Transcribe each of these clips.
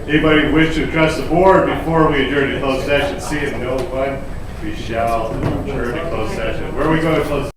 Anybody wish to address the board before we adjourn to closed session? Seeing no one, we shall adjourn to closed session. Where are we going to close?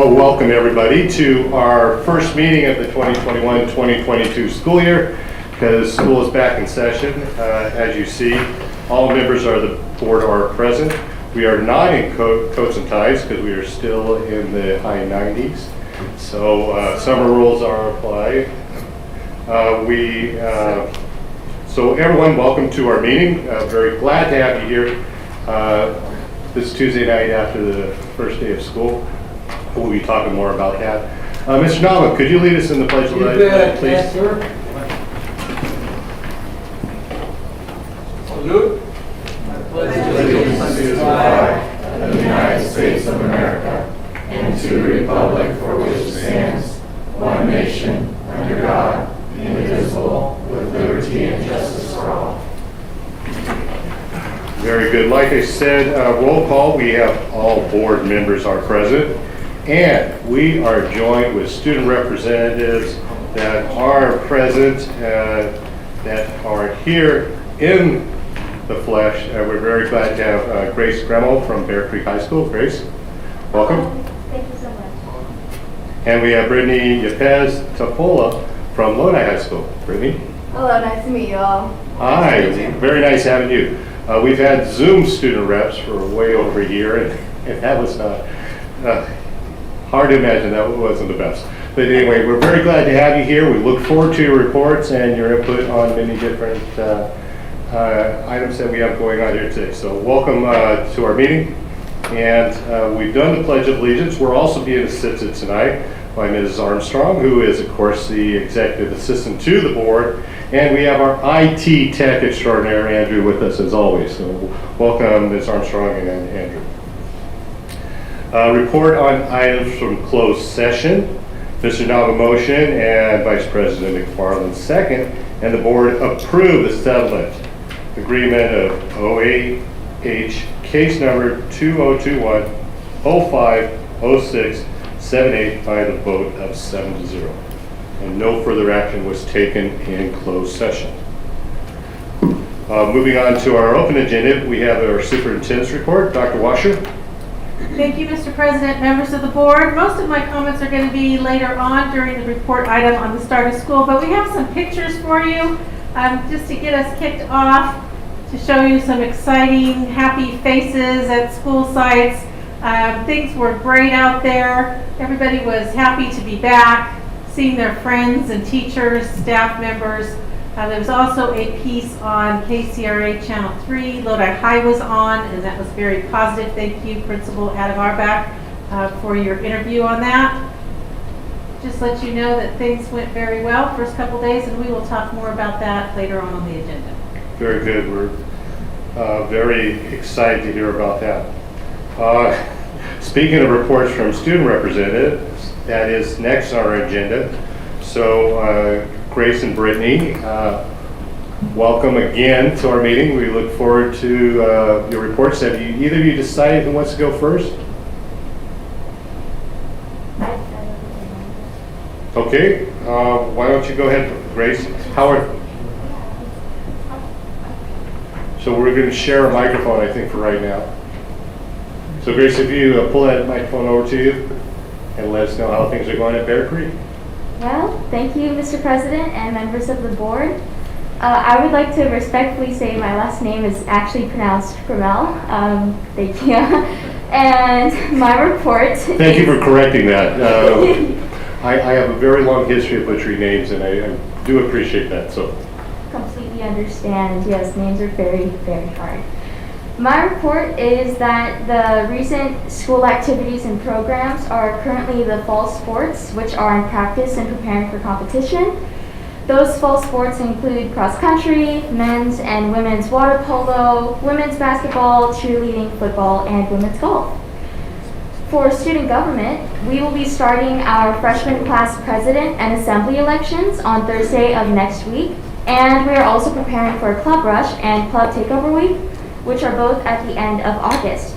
Well, welcome everybody to our first meeting of the 2021-2022 school year, because school is back in session. As you see, all members of the board are present. We are not in coats and ties because we are still in the high 90s. So summer rules are applied. So everyone, welcome to our meeting. Very glad to have you here this Tuesday night after the first day of school. We'll be talking more about that. Mr. Nava, could you lead us in the Pledge of Allegiance, please? Yes, sir. Salute. I pledge allegiance to the flag of the United States of America and to the republic for which it stands, one nation, under God, indivisible, with liberty and justice for all. Very good. Like I said, roll call. We have all board members are present. And we are joined with student representatives that are present, that are here in the flesh. We're very glad to have Grace Gremmel from Bear Creek High School. Grace, welcome. Thank you so much. And we have Brittany Yepez Tafola from Lodi High School. Brittany. Hello, nice to meet you all. Hi, very nice having you. We've had Zoom student reps for way over a year, and that was not... hard to imagine that wasn't the best. But anyway, we're very glad to have you here. We look forward to your reports and your input on many different items that we have going on here today. So welcome to our meeting. And we've done the Pledge of Allegiance. We're also being assisted tonight by Mrs. Armstrong, who is, of course, the executive assistant to the board. And we have our IT tech extraordinaire, Andrew, with us as always. So welcome, Ms. Armstrong and Andrew. Report on items from closed session. Mr. Nava motion and Vice President McFarland second, and the board approved the settlement agreement of OAH case number 2021-05-06-78 by the vote of 7-0. And no further action was taken in closed session. Moving on to our open agenda, we have our superintendent's report. Dr. Washer. Thank you, Mr. President, members of the board. Most of my comments are going to be later on during the report item on the start of school, but we have some pictures for you just to get us kicked off, to show you some exciting, happy faces at school sites. Things were great out there. Everybody was happy to be back, seeing their friends and teachers, staff members. There was also a piece on KCRA Channel 3. Lodi High was on, and that was very positive. Thank you, Principal Adam Arbach, for your interview on that. Just let you know that things went very well first couple days, and we will talk more about that later on the agenda. Very good. We're very excited to hear about that. Speaking of reports from student representatives, that is next on our agenda. So Grace and Brittany, welcome again to our meeting. We look forward to your reports. Have you, either of you decided who wants to go first? Okay, why don't you go ahead, Grace? Howard. So we're going to share a microphone, I think, for right now. So Grace, if you pull that microphone over to you and let us know how things are going at Bear Creek. Well, thank you, Mr. President and members of the board. I would like to respectfully say my last name is actually pronounced Gremmel. Thank you. And my report. Thank you for correcting that. I have a very long history of butchering names, and I do appreciate that. So. Completely understand. Yes, names are very, very hard. My report is that the recent school activities and programs are currently the fall sports, which are in practice and preparing for competition. Those fall sports include cross country, men's and women's water polo, women's basketball, cheerleading, football, and women's golf. For student government, we will be starting our freshman class president and assembly elections on Thursday of next week, and we are also preparing for Club Rush and Club Takeover Week, which are both at the end of August.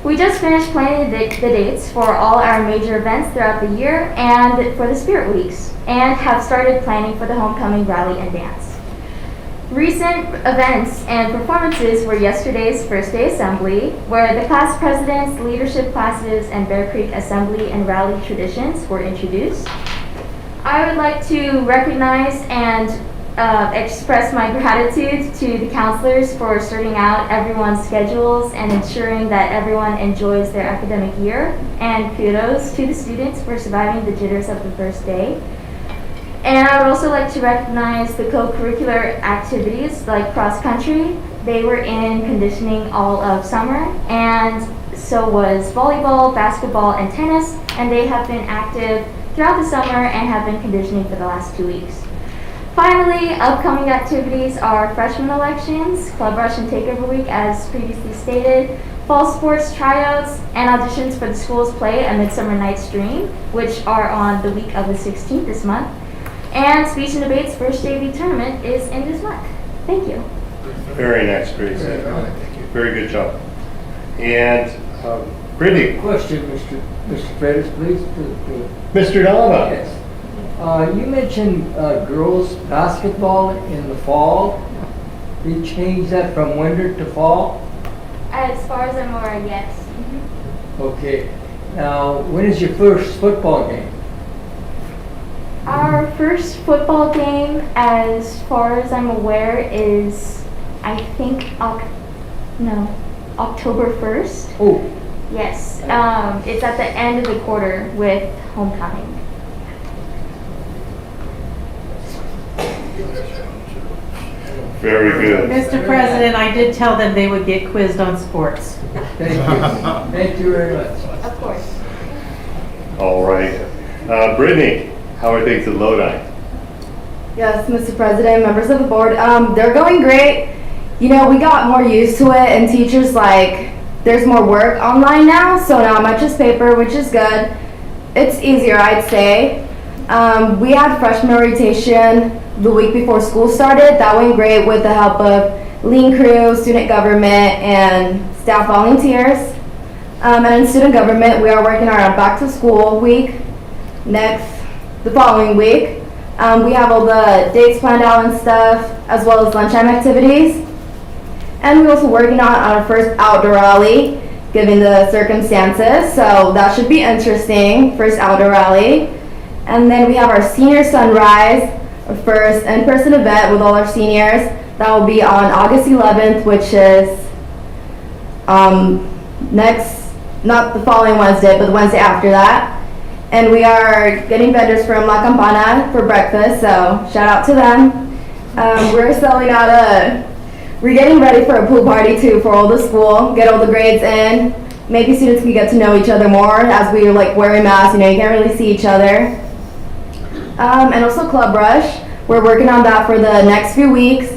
We just finished planning the dates for all our major events throughout the year and for the Spirit Weeks, and have started planning for the homecoming rally and dance. Recent events and performances were yesterday's First Day Assembly, where the class presidents, leadership classes, and Bear Creek Assembly and Rally traditions were introduced. I would like to recognize and express my gratitude to the counselors for sorting out everyone's schedules and ensuring that everyone enjoys their academic year, and kudos to the students for surviving the jitters of the first day. And I would also like to recognize the co-curricular activities like cross country. They were in conditioning all of summer, and so was volleyball, basketball, and tennis, and they have been active throughout the summer and have been conditioning for the last 2 weeks. Finally, upcoming activities are freshman elections, club rush and takeover week as previously stated, fall sports tryouts, and auditions for the school's play A Midsummer Night's Dream, which are on the week of the 16th this month. And speech and debates first JV tournament is in this month. Thank you. Very nice, Grace. Very good job. And Brittany. Question, Mr. Freitas, please. Mr. Donna. Yes. You mentioned girls basketball in the fall. You changed that from winter to fall? As far as I'm aware, yes. Okay. Now, when is your first football game? Our first football game, as far as I'm aware, is, I think, October 1st. Oh. Yes. It's at the end of the quarter with homecoming. Very good. Mr. President, I did tell them they would get quizzed on sports. Thank you. Thank you very much. Of course. All right. Brittany, how are things at Lodi? Yes, Mr. President, members of the board, they're going great. You know, we got more used to it, and teachers, there's more work online now, so not much is paper, which is good. It's easier, I'd say. We had freshman orientation the week before school started. That went great with the help of Lean Crew, student government, and staff volunteers. And in student government, we are working on our back to school week the following week. We have all the dates planned out and stuff, as well as lunchtime activities. And we're also working on our first outdoor rally, given the circumstances. So that should be interesting, first outdoor rally. And then we have our senior sunrise, our first in-person event with all our seniors. That will be on August 11th, which is not the following Wednesday, but the Wednesday after that. And we are getting vendors from La Campana for breakfast, so shout out to them. We're getting ready for a pool party too for all the school, get all the grades in. Maybe students can get to know each other more as we wearing masks, you can't really see each other. And also club rush, we're working on that for the next few weeks,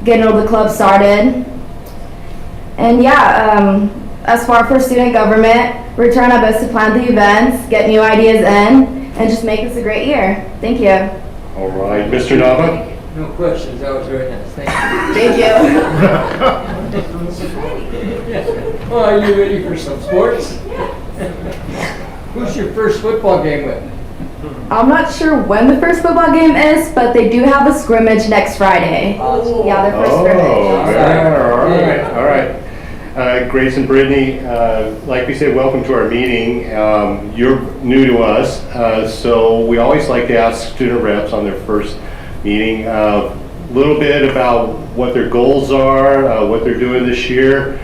getting all the clubs started. And yeah, as far for student government, we're trying our best to plan the events, get new ideas in, and just make this a great year. Thank you. All right. Mr. Nava? No questions. That was very nice. Thank you. Thank you. Well, are you ready for some sports? Who's your first football game with? I'm not sure when the first football game is, but they do have a scrimmage next Friday. Awesome. Yeah, their first All scrimmage. right. Grace and Brittany, like we said, welcome to our meeting. You're new to us, so we always like to ask student reps on their first meeting a little bit about what their goals are, what they're doing this year.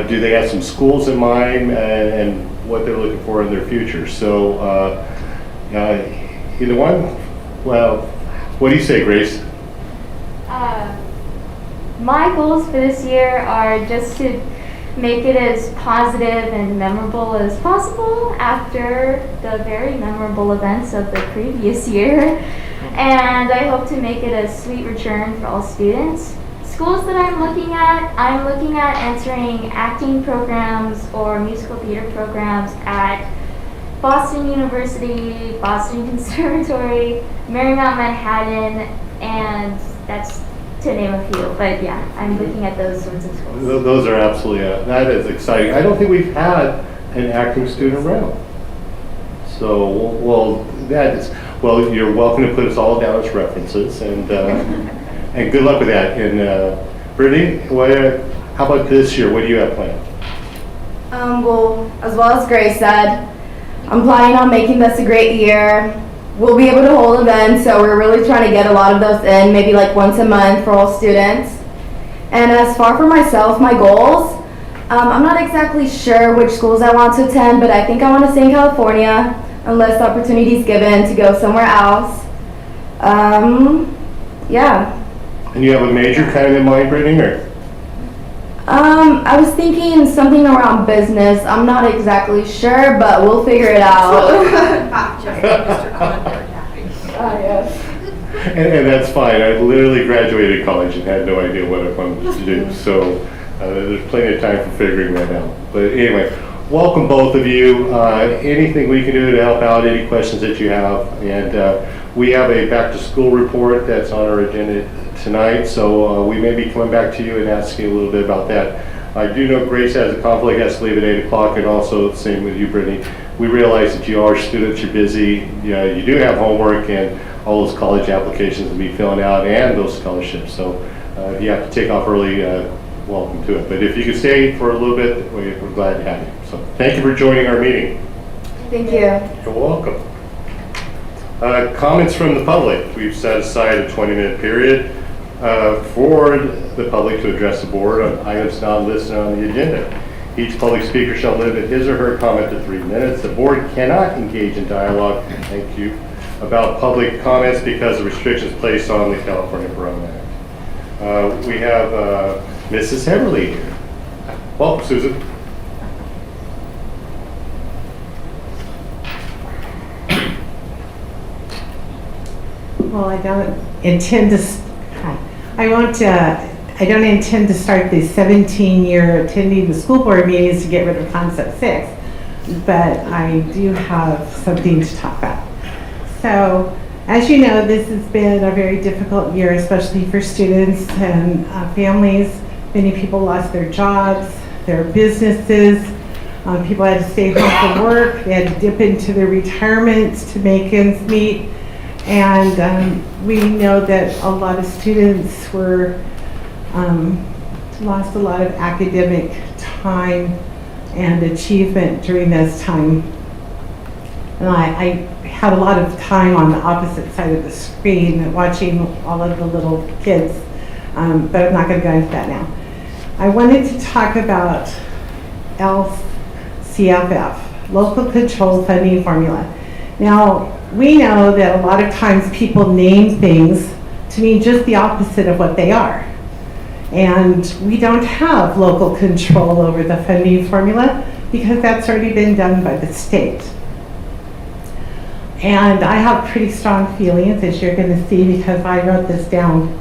Do they have some schools in mind, and what they're looking for in their future? So either one? Well, what do you say, Grace? My goals for this year are just to make it as positive and memorable as possible after the very memorable events of the previous year. And I hope to make it a sweet return for all students. Schools that I'm looking at entering acting programs or musical theater programs at Boston University, Boston Conservatory, Marymount Manhattan, and that's to name a few. But yeah, I'm looking at those sorts of schools. Those are absolutely, that is exciting. I don't think we've had an acting student around. So, well, you're welcome to put us all down as references, and And good luck with that. And Brittany, how about this year? What do you have planned? Well, as well as Grace said, I'm planning on making this a great year. We'll be able to hold events, so we're really trying to get a lot of those in, maybe like once a month for all students. And as far for myself, my goals, I'm not exactly sure which schools I want to attend, but I think I want to stay in California unless the opportunity is given to go somewhere else. Yeah. And you have a major kind of in mind, Brittany, or? I was thinking something around business. I'm not exactly sure, but we'll figure it out. Yes. And that's fine. I literally graduated college and had no idea what I wanted to do. So there's plenty of time for figuring that out. But anyway, welcome both of you. Anything we can do to help out, any questions that you have. And we have a back to school report that's on our agenda tonight. So we may be coming back to you and asking a little bit about that. I do know Grace has a conflict, has to leave at 8 o'clock, and also the same with you, Brittany. We realize that you are students, you're busy, you do have homework and all those college applications to be filling out and those scholarships. So if you have to take off early, welcome to it. But if you could stay for a little bit, we're glad to have you. So thank you for joining our meeting. Thank you. You're welcome. Comments from the public. We've set aside a 20-minute period for the public to address the board on items not listed on the agenda. Each public speaker shall limit his or her comment to 3 minutes. The board cannot engage in dialogue, thank you, about public comments because of restrictions placed on the California Parole Act. We have Mrs. Heverly here. Well, Susan. Well, I don't intend to. I don't intend to start the 17-year attending the school board meetings to get rid of Concept 6, but I do have something to talk about. So, as you know, this has been a very difficult year, especially for students and families. Many people lost their jobs, their businesses. People had to stay home from work. They had to dip into their retirements to make ends meet. And we know that a lot of students were lost a lot of academic time and achievement during this time. And I had a lot of time on the opposite side of the screen watching all of the little kids, but I'm not going to go into that now. I wanted to talk about LCFF, Local Control Funding Formula. Now, we know that a lot of times people name things to mean just the opposite of what they are. And we don't have local control over the funding formula because that's already been done by the state. And I have pretty strong feelings, as you're going to see, because I wrote this down.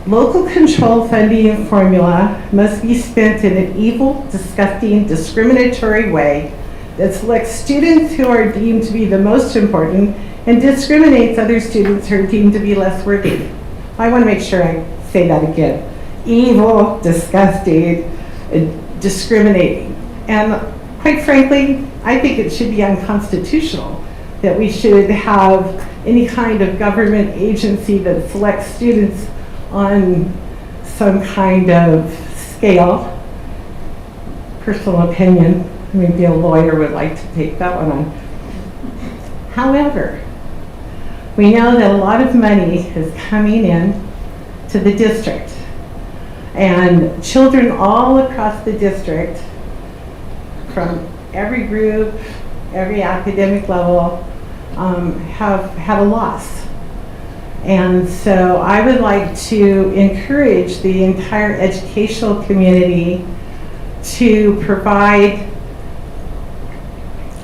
Local control funding formula must be spent in an evil, disgusting, discriminatory way that selects students who are deemed to be the most important and discriminates other students who are deemed to be less worthy. I want to make sure I say that again. Evil, disgusting, discriminating. And quite frankly, I think it should be unconstitutional that we should have any kind of government agency that selects students on some kind of scale. Personal opinion, maybe a lawyer would like to take that one on. However, we know that a lot of money is coming in to the district, and children all across the district from every group, every academic level have had a loss. And so I would like to encourage the entire educational community to provide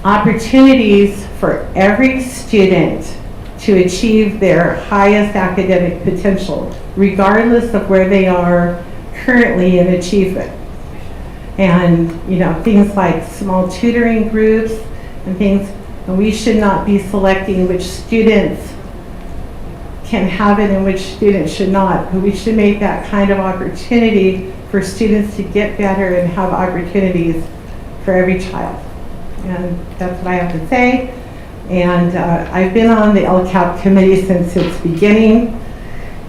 opportunities for every student to achieve their highest academic potential, regardless of where they are currently in achievement. And things like small tutoring groups and things, and we should not be selecting which students can have it and which students should not, but we should make that kind of opportunity for students to get better and have opportunities for every child. And that's what I have to say. And I've been on the LCAP committee since its beginning.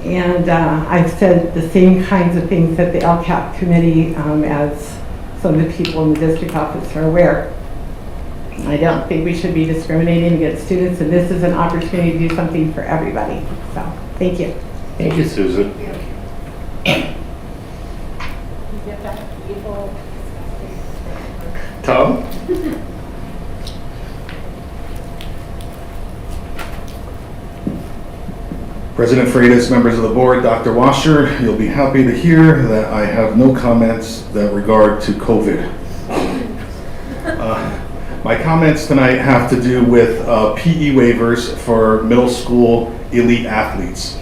And I've said the same kinds of things at the LCAP committee as some of the people in the district office are aware. I don't think we should be discriminating against students, and this is an opportunity to do something for everybody. So, thank you. Thank you, Susan. Tom? President Freitas, members of the board, Dr. Washer, you'll be happy to hear that I have no comments that regard to COVID. My comments tonight have to do with PE waivers for middle school elite athletes.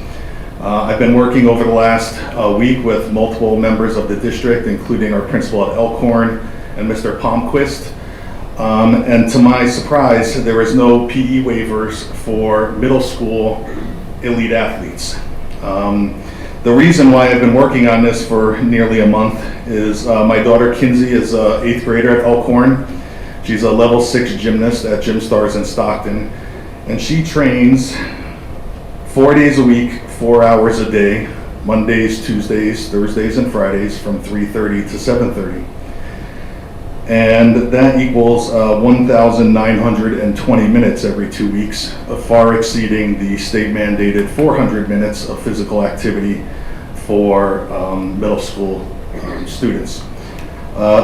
I've been working over the last week with multiple members of the district, including our principal at Elkhorn and Mr. Palmquist. And to my surprise, there is no PE waivers for middle school elite athletes. The reason why I've been working on this for nearly a month is my daughter Kinsey is an 8th grader at Elkhorn. She's a level 6 gymnast at Gym Stars in Stockton, and she trains 4 days a week, 4 hours a day, Mondays, Tuesdays, Thursdays, and Fridays from 3:30 to 7:30. And that equals 1,920 minutes every 2 weeks, far exceeding the state mandated 400 minutes of physical activity for middle school students.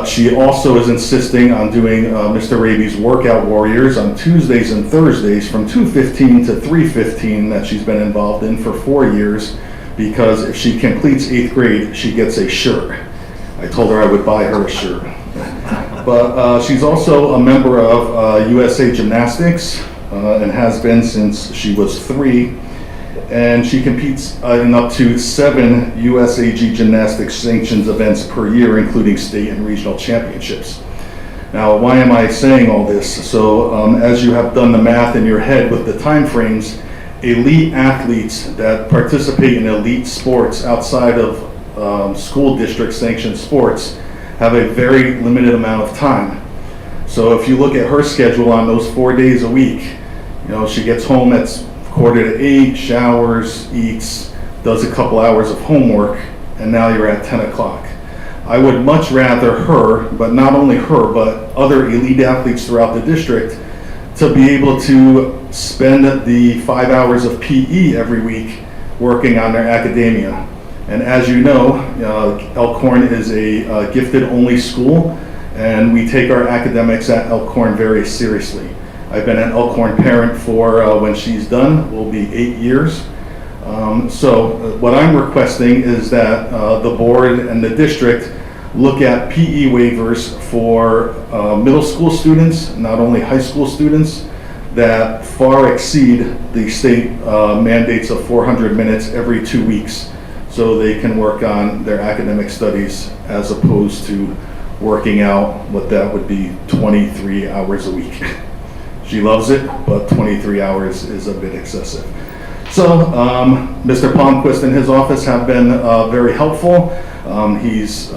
She also is insisting on doing Mr. Raby's Workout Warriors on Tuesdays and Thursdays from 2:15 to 3:15 that she's been involved in for 4 years, because if she completes 8th grade, she gets a shirt. I told her I would buy her a shirt. But she's also a member of USA Gymnastics and has been since she was 3. And she competes in up to 7 USAG Gymnastics sanctions events per year, including state and regional championships. Now, why am I saying all this? So as you have done the math in your head with the time frames, elite athletes that participate in elite sports outside of school district sanctioned sports have a very limited amount of time. So if you look at her schedule on those 4 days a week, you know, she gets home at 7:45, showers, eats, does a couple hours of homework, and now you're at 10 o'clock. I would much rather her, but not only her, but other elite athletes throughout the district, to be able to spend the 5 hours of PE every week working on their academia. And as you know, Elkhorn is a gifted-only school, and we take our academics at Elkhorn very seriously. I've been an Elkhorn parent for, when she's done, will be 8 years. So what I'm requesting is that the board and the district look at PE waivers for middle school students, not only high school students, that far exceed the state mandates of 400 minutes every 2 weeks, so they can work on their academic studies as opposed to working out what that would be 23 hours a week. She loves it, but 23 hours is a bit excessive. So Mr. Palmquist and his office have been very helpful. He's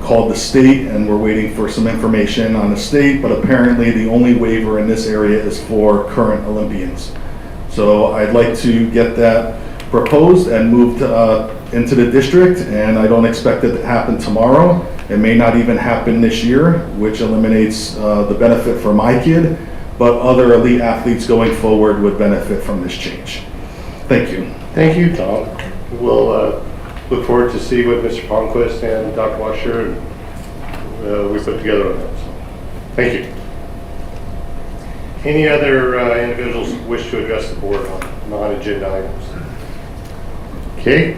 called the state, and we're waiting for some information on the state, but apparently the only waiver in this area is for current Olympians. So I'd like to get that proposed and moved into the district, and I don't expect it to happen tomorrow. It may not even happen this year, which eliminates the benefit for my kid, but other elite athletes going forward would benefit from this change. Thank you. Thank you, Tom. We'll look forward to see what Mr. Palmquist and Dr. Washer we put together on that. So, thank you. Any other individuals wish to address the board on non-agenda items? Okay.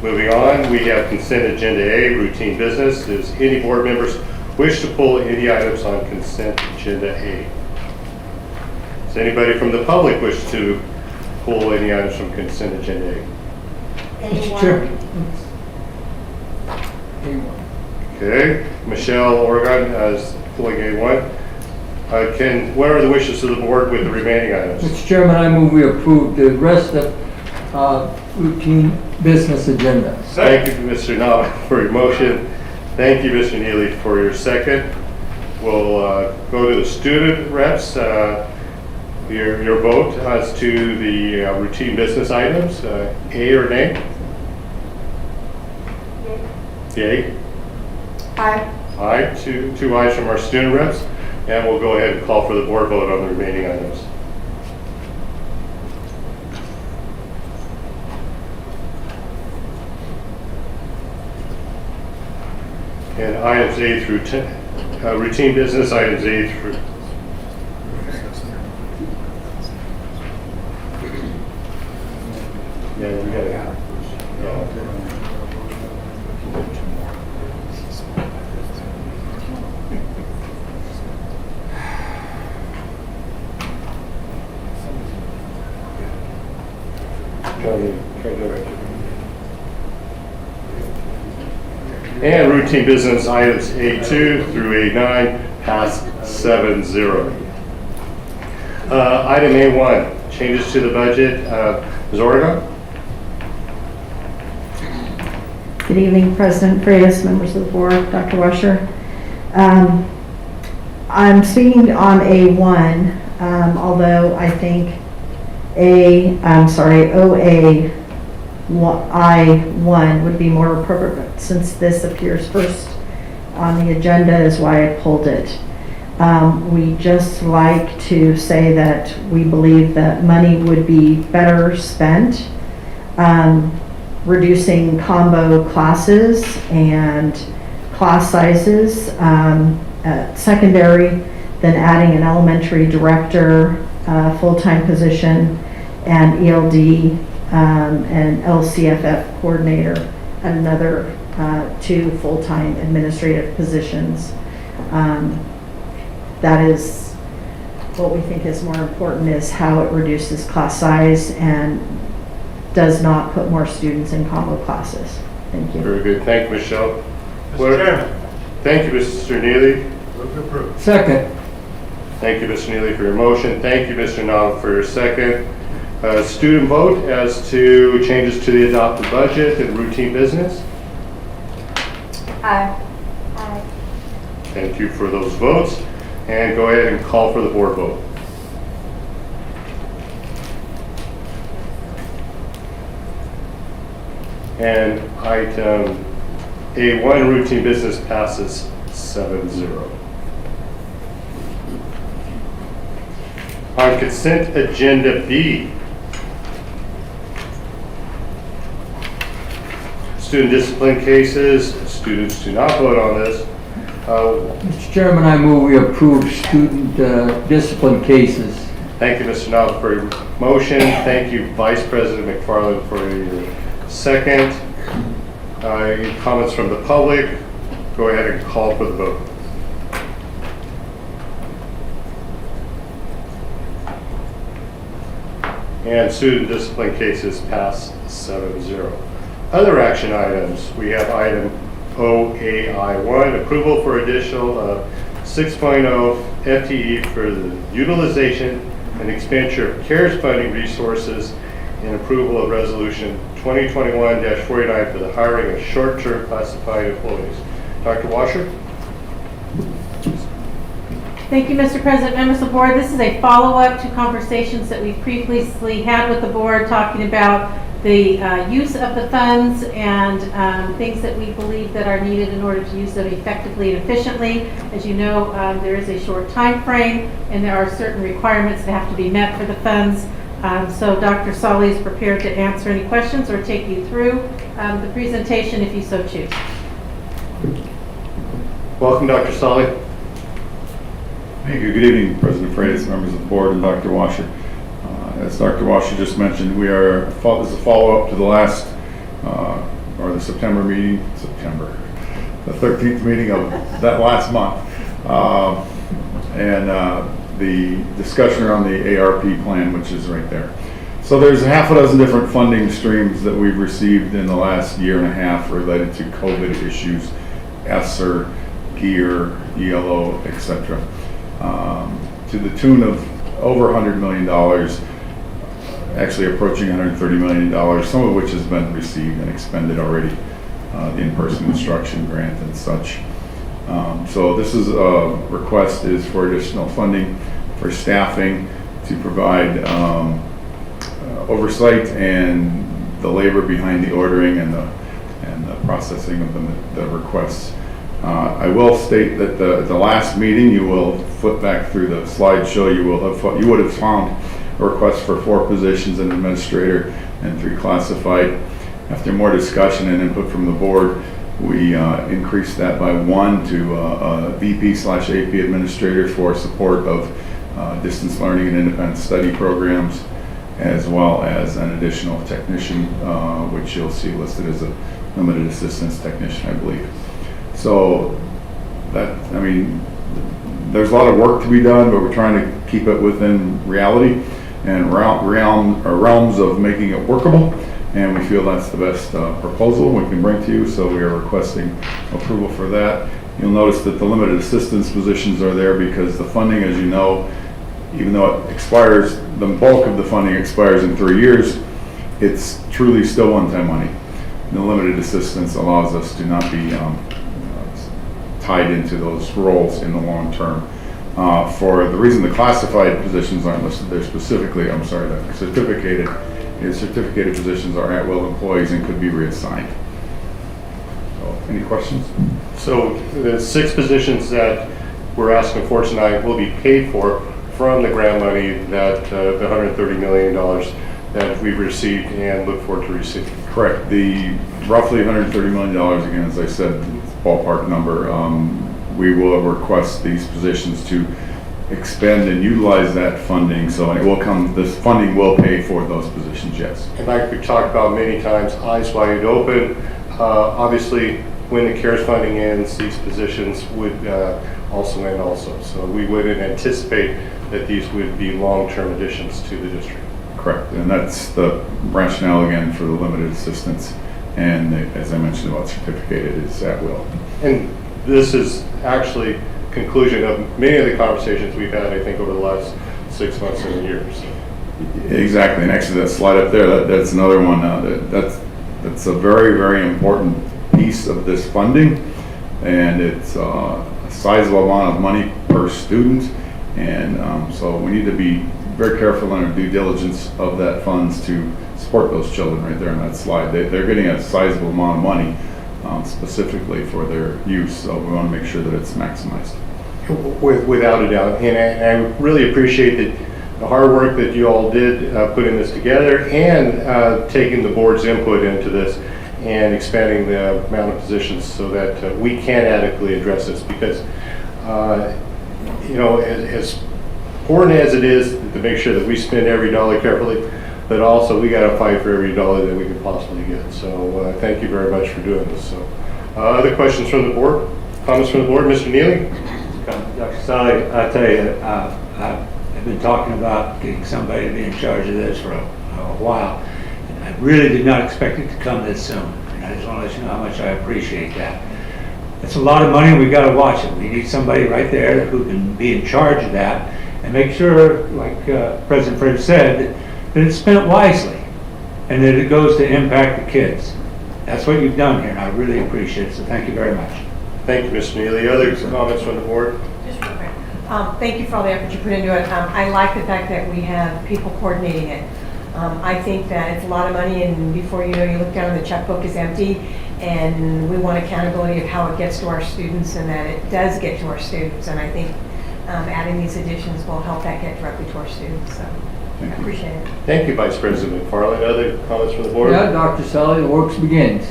Moving on, we have consent agenda A, routine business. Does any board members wish to pull any items on consent agenda A? Does anybody from the public wish to pull any items from consent agenda A? Mr. Chair. Okay, Michelle Oregon as pulling A1. What are the wishes of the board with the remaining items? Mr. Chairman, I move we approve the rest of routine business agenda. Thank you, Mr. Knopf, for your motion. Thank you, Mr. Neely, for your second. We'll go to the student reps. Your vote as to the routine business items, A or nay? Yay. Aye. Aye, two ayes from our student reps, and we'll go ahead and call for the board vote on the remaining items. And items A through 10, routine business items A through. Yeah, we got it. And routine business items A2 through A9 pass 7-0. Item A1, changes to the budget. Ms. Oregon? Good evening, President Freitas, members of the board, Dr. Washer. I'm speaking on A1, although I think OA1 would be more appropriate since this appears first on the agenda is why I pulled it. We just like to say that we believe that money would be better spent reducing combo classes and class sizes at secondary, then adding an elementary director, full-time position, and ELD and LCFF coordinator, and another 2 full-time administrative positions. That is what we think is more important, is how it reduces class size and does not put more students in combo classes. Thank you. Very good. Thank you, Michelle. Mr. Chairman. Thank you, Mr. Neely. Move to approve. Second. Thank you, Mr. Neely, for your motion. Thank you, Mr. Knopf, for your second. Student vote as to changes to the adopted budget and routine business. Aye. Aye. Thank you for those votes. And go ahead and call for the board vote. And item A1, routine business, passes 7-0. On consent agenda B, student discipline cases. Students do not vote on this. Mr. Chairman, I move we approve student discipline cases. Thank you, Mr. Knopf, for your motion. Thank you, Vice President McFarland, for your second. Any comments from the public? Go ahead and call for the vote. And student discipline cases pass 7-0. Other action items, we have item OAI1, approval for additional 6.0 FTE for the utilization and expenditure of CARES funding resources, and approval of resolution 2021-49 for the hiring of short-term classified employees. Dr. Washer? Thank you, Mr. President, members of the board. This is a follow-up to conversations that we previously had with the board talking about the use of the funds and things that we believe that are needed in order to use them effectively and efficiently. As you know, there is a short time frame and there are certain requirements that have to be met for the funds. So Dr. Solly is prepared to answer any questions or take you through the presentation if you so choose. Welcome, Dr. Solly. Thank you. Good evening, President Freitas, members of the board, and Dr. Washer. As Dr. Washer just mentioned, this is a follow-up to the last, or the September meeting, the 13th meeting of that last month, and the discussion around the ARP plan, which is right there. So there's a half a dozen different funding streams that we've received in the last year and a half related to COVID issues, ESSER, GEAR, ELO, etc. To the tune of over $100 million, actually approaching $130 million, some of which has been received and expended already, the in-person instruction grant and such. So this is a request is for additional funding for staffing to provide oversight and the labor behind the ordering and the processing of the requests. I will state that the last meeting, you will flip back through the slideshow, you would have found a request for 4 positions, an administrator and 3 classified. After more discussion and input from the board, we increased that by 1 to a VP/AP administrator for support of distance learning and independent study programs, as well as an additional technician, which you'll see listed as a limited assistance technician, I believe. So that, I mean, there's a lot of work to be done, but we're trying to keep it within reality and realms of making it workable. And we feel that's the best proposal we can bring to you, so we are requesting approval for that. You'll notice that the limited assistance positions are there because the funding, as you know, even though it expires, the bulk of the funding expires in 3 years, it's truly still one-time money. The limited assistance allows us to not be tied into those roles in the long term. For the reason the classified positions aren't listed there specifically, I'm sorry, the certificated positions are at-will employees and could be reassigned. So, any questions? So the 6 positions that we're asking for tonight will be paid for from the grant money that the $130 million that we've received and look forward to receiving. Correct. The roughly $130 million, again, as I said, ballpark number, we will request these positions to expend and utilize that funding, so it will come, this funding will pay for those positions, yes. And like we talked about many times, eyes wide open. Obviously, when the CARES funding ends, these positions would also end also. So we wouldn't anticipate that these would be long-term additions to the district. Correct, and that's the rationale again for the limited assistance, and as I mentioned about certificated, is at will. And this is actually conclusion of many of the conversations we've had, I think, over the last 6 months and years. Exactly, and actually that slide up there, that's another one, that's a very, very important piece of this funding, and it's a sizable amount of money per student, and so we need to be very careful in our due diligence of that funds to support those children right there on that slide. They're getting a sizable amount of money specifically for their use, so we want to make sure that it's maximized. Without a doubt, and I really appreciate the hard work that you all did putting this together and taking the board's input into this and expanding the amount of positions so that we can adequately address this, because you know, as important as it is to make sure that we spend every dollar carefully, but also we got to fight for every dollar that we can possibly get. So thank you very much for doing this. So other questions from the board? Comments from the board? Mr. Neely? Dr. Sally, I tell you, I've been talking about getting somebody to be in charge of this for a while. And I really did not expect it to come this soon. And I just want to let you know how much I appreciate that. It's a lot of money, and we've got to watch it. We need somebody right there who can be in charge of that and make sure, like President Fritz said, that it's spent wisely and that it goes to impact the kids. That's what you've done here, and I really appreciate it. So thank you very much. Thank you, Mr. Neely. Other comments from the board? Just real quick. Thank you for all the effort you put into it. I like the fact that we have people coordinating it. I think that it's a lot of money, and before you know, you look down and the checkbook is empty, and we want accountability of how it gets to our students and that it does get to our students. And I think adding these additions will help that get directly to our students. So I appreciate it. Thank you, Vice President McFarland. Other comments from the board? Yeah, Dr. Sally, the work begins.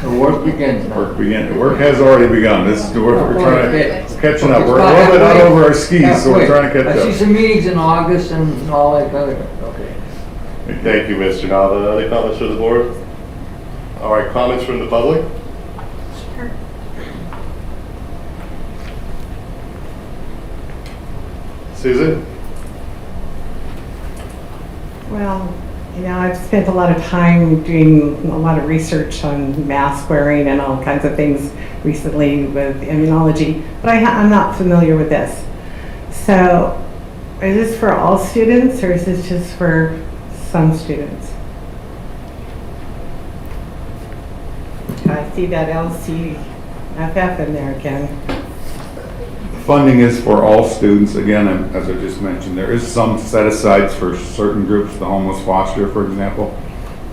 The work begins now. The work has already begun. This is the work we're trying to catching up. We're a It's little bit not out over our skis, so we're halfway. trying to catch I see up. some meetings in August and all that other, okay. Thank you, Mr. Nava. Other comments from the board? All right, comments from the public? Sure. Susan? Well, you know, I've spent a lot of time doing a lot of research on mask wearing and all kinds of things recently with immunology, but I'm not familiar with this. So, is this for all students or is this just for some students? I see that LCFF in there again. The funding is for all students. Again, as I just mentioned, there is some set asides for certain groups, the homeless foster, for example,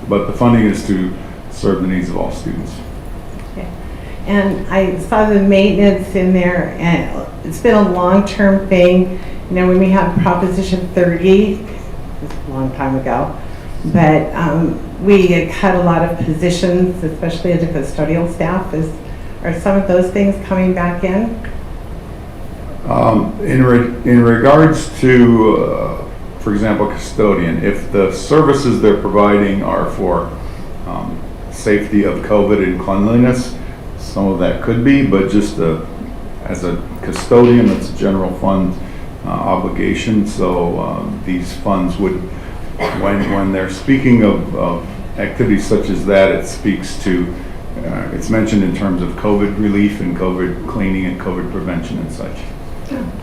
but the funding is to serve the needs of all students. Okay. And I saw the maintenance in there, and it's been a long-term thing. You know, when we had Proposition 30, it was a long time ago, but we had cut a lot of positions, especially as the custodial staff. Are some of those things coming back in? In regards to, for example, custodian, if the services they're providing are for safety of COVID and cleanliness, some of that could be, but just as a custodian, it's a general fund obligation. So these funds would, when they're speaking of activities such as that, it speaks to, it's mentioned in terms of COVID relief and COVID cleaning and COVID prevention and such.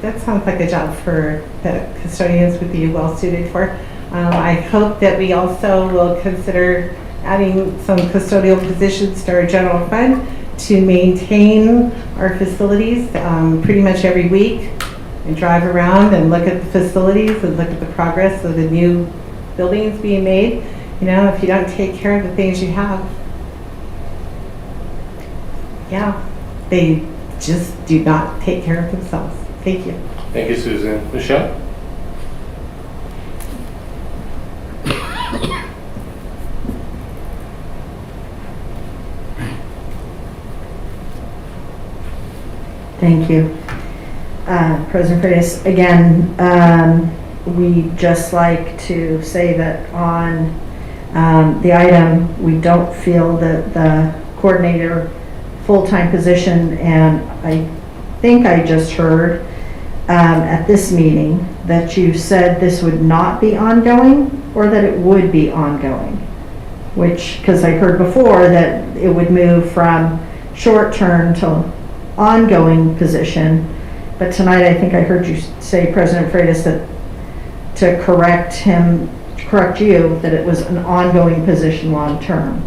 That sounds like a job for that custodians would be well suited for. I hope that we also will consider adding some custodial positions to our general fund to maintain our facilities pretty much every week, and drive around and look at the facilities and look at the progress of the new buildings being made. You know, if you don't take care of the things you have, yeah, they just do not take care of themselves. Thank you. Thank you, Susan. Michelle? Thank you. President Freitas, again, we just like to say that on the item, we don't feel that the coordinator full-time position, and I think I just heard at this meeting that you said this would not be ongoing, or that it would be ongoing, which, because I heard before that it would move from short-term to ongoing position, but tonight I think I heard you say, President Freitas, that to correct you, that it was an ongoing position long-term.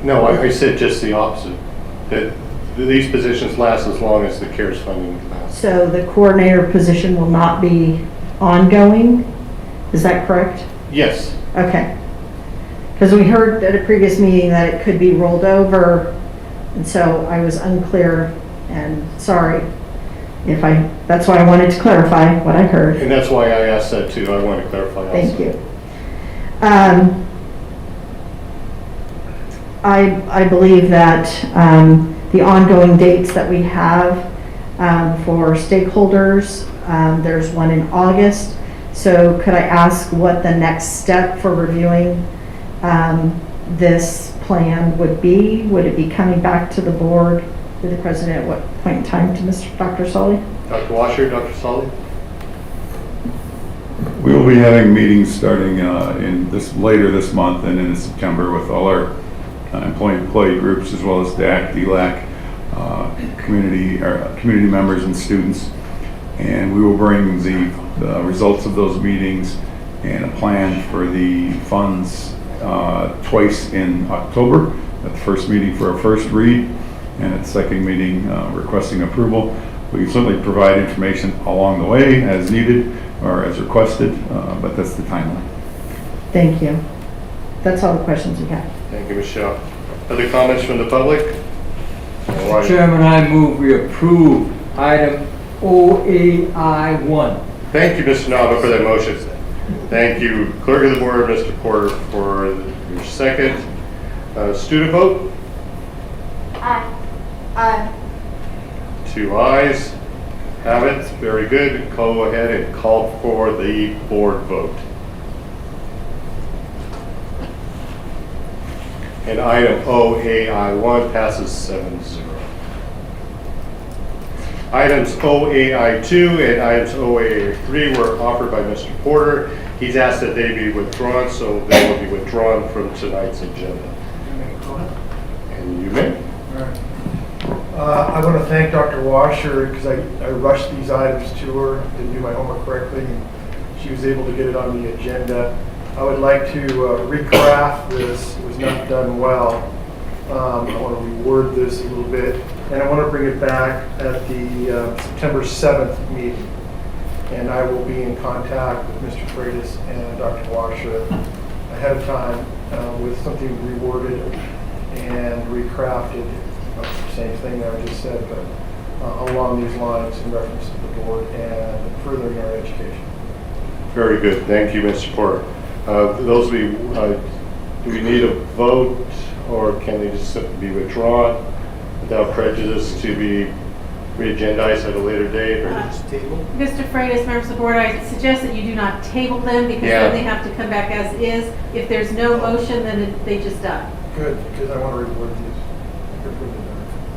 No, I said just the opposite, that these positions last as long as the CARES funding lasts. So the coordinator position will not be ongoing? Is that correct? Yes. Okay. Because we heard at a previous meeting that it could be rolled over, and so I was unclear, and sorry if that's why I wanted to clarify what I heard. And that's why I asked that too. I want to clarify also. Thank you. I believe that the ongoing dates that we have for stakeholders, there's one in August. So could I ask what the next step for reviewing this plan would be? Would it be coming back to the board with the president at what point in time to Dr. Solly? Dr. Washer, Dr. Solly? We will be having meetings starting later this month and in September with all our employee groups, as well as DAC, DLAC, community members and students. And we will bring the results of those meetings and a plan for the funds twice in October, at the first meeting for a first read, and at the second meeting requesting approval. We can certainly provide information along the way as needed or as requested, but that's the timeline. Thank you. That's all the questions we have. Thank you, Michelle. Other comments from the public? Mr. Chairman, I move we approve item OAI1. Thank you, Mr. Nava, for that motion. Thank you, Clerk of the Board, Mr. Porter, for your second. Student vote? Aye. Aye. 2 ayes. Have it. Very good. Go ahead and call for the board vote. And item OAI1 passes 7-0. Items OAI2 and items OAI3 were offered by Mr. Porter. He's asked that they be withdrawn, so they will be withdrawn from tonight's agenda. And you may. I want to thank Dr. Washer because I rushed these items to her, didn't do my homework correctly, and she was able to get it on the agenda. I would like to recraft this. It was not done well. I want to reword this a little bit. and I want to bring it back at the September 7th meeting. And I will be in contact with Mr. Freitas and Dr. Washer ahead of time with something reworded and recrafted. Not the same thing that I just said, but along these lines in reference to the board and furthering our education. Very good. Thank you, Mr. Porter. Those of you, do we need a vote, or can they just simply be withdrawn without prejudice to be re-agendized at a later date? Or Mr. Freitas, members of the board, I suggest that you do not table them because then they have to come back as is. If there's no motion, then they just die. Good, because I want to reword these.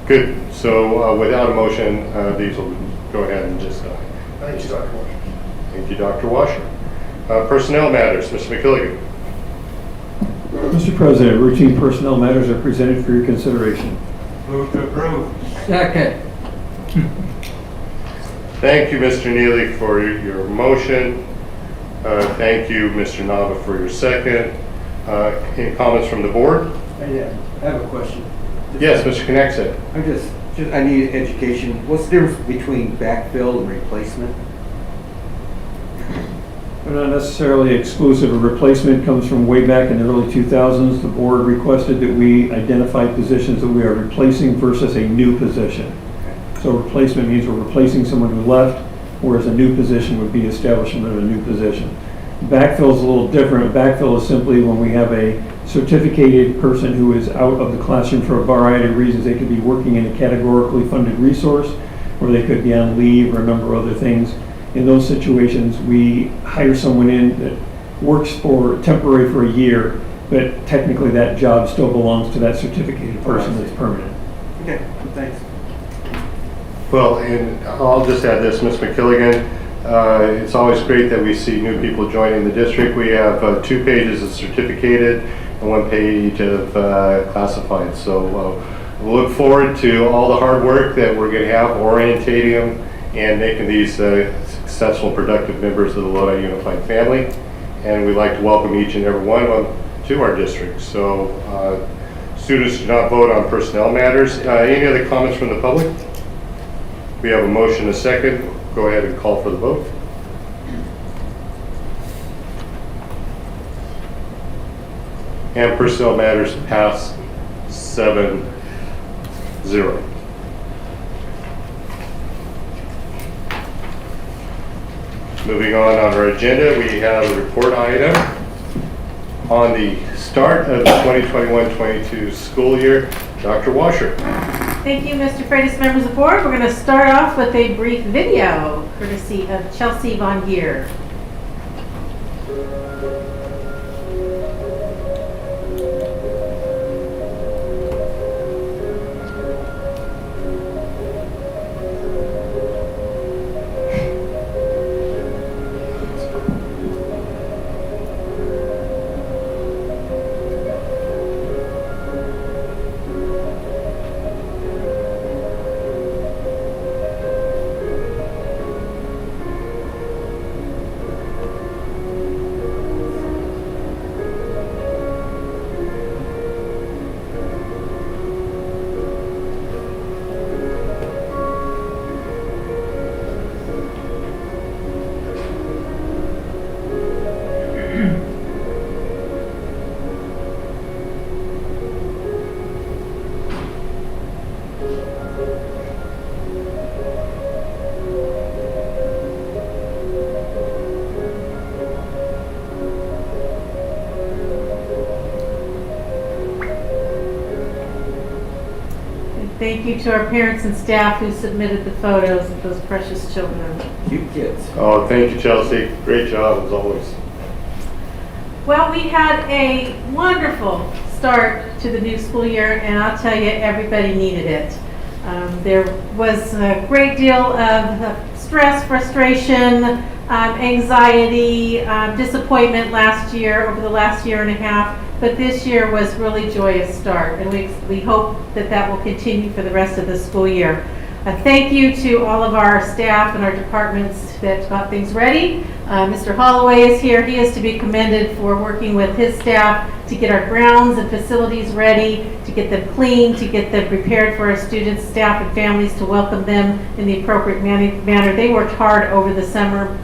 Good. So without a motion, these will go ahead and just die. Thank you, Dr. Washer. Thank you, Dr. Washer. Personnel matters, Mr. McKilligan. Mr. President, routine personnel matters are presented for your consideration. Move to approve. Second. Thank you, Mr. Neely, for your motion. Thank you, Mr. Nava, for your second. Any comments from the board? Yeah, I have a question. Yes, Mr. Connexit. I need education. What's the difference between backfill and replacement? They're not necessarily exclusive. A replacement comes from way back in the early 2000s. The board requested that we identify positions that we are replacing versus a new position. So replacement means we're replacing someone who left, whereas a new position would be establishment of a new position. Backfill is a little different. Backfill is simply when we have a certificated person who is out of the classroom for a variety of reasons. They could be working in a categorically funded resource, or they could be on leave or a number of other things. In those situations, we hire someone in that works for temporary for a year, but technically that job still belongs to that certificated person that's permanent. Okay, thanks. Well, and I'll just add this, Ms. McKilligan. It's always great that we see new people joining the district. We have 2 pages of certificated and 1 page of classified. So we'll look forward to all the hard work that we're going to have orientating them and making these successful, productive members of the Lodi Unified family. And we'd like to welcome each and every one of them to our district. So students do not vote on personnel matters. Any other comments from the public? We have a motion, a second. Go ahead and call for the vote. And personnel matters pass 7-0. Moving on our agenda, we have a report item on the start of the 2021-22 school year. Dr. Washer. Thank you, Mr. Freitas, members of the board. We're going to start off with a brief video courtesy of Chelsea Von Gier. Thank you to our parents and staff who submitted the photos of those precious children. Cute kids. Oh, thank you, Chelsea. Great job, as always. Well, we had a wonderful start to the new school year, and I'll tell you, everybody needed it. There was a great deal of stress, frustration, anxiety, disappointment over the last year and a half. But this year was really joyous start, and we hope that will continue for the rest of the school year. a thank you to all of our staff and our departments that got things ready. Mr. Holloway is here. He is to be commended for working with his staff to get our grounds and facilities ready, to get them clean, to get them prepared for our students, staff, and families, to welcome them in the appropriate manner. They worked hard over the summer,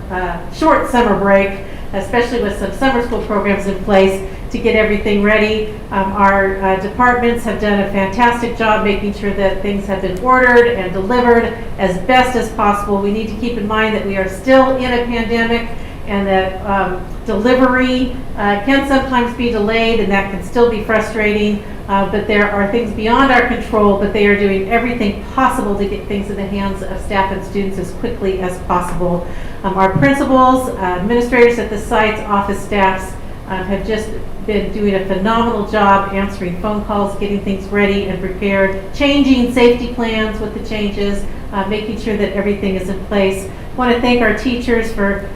short summer break, especially with some summer school programs in place, to get everything ready. Our departments have done a fantastic job making sure that things have been ordered and delivered as best as possible. We need to keep in mind that we are still in a pandemic, and that delivery can sometimes be delayed, and that can still be frustrating. But there are things beyond our control, but they are doing everything possible to get things in the hands of staff and students as quickly as possible. Our principals, administrators at the sites, office staffs have just been doing a phenomenal job answering phone calls, getting things ready and prepared, changing safety plans with the changes, making sure that everything is in place. I want to thank our teachers for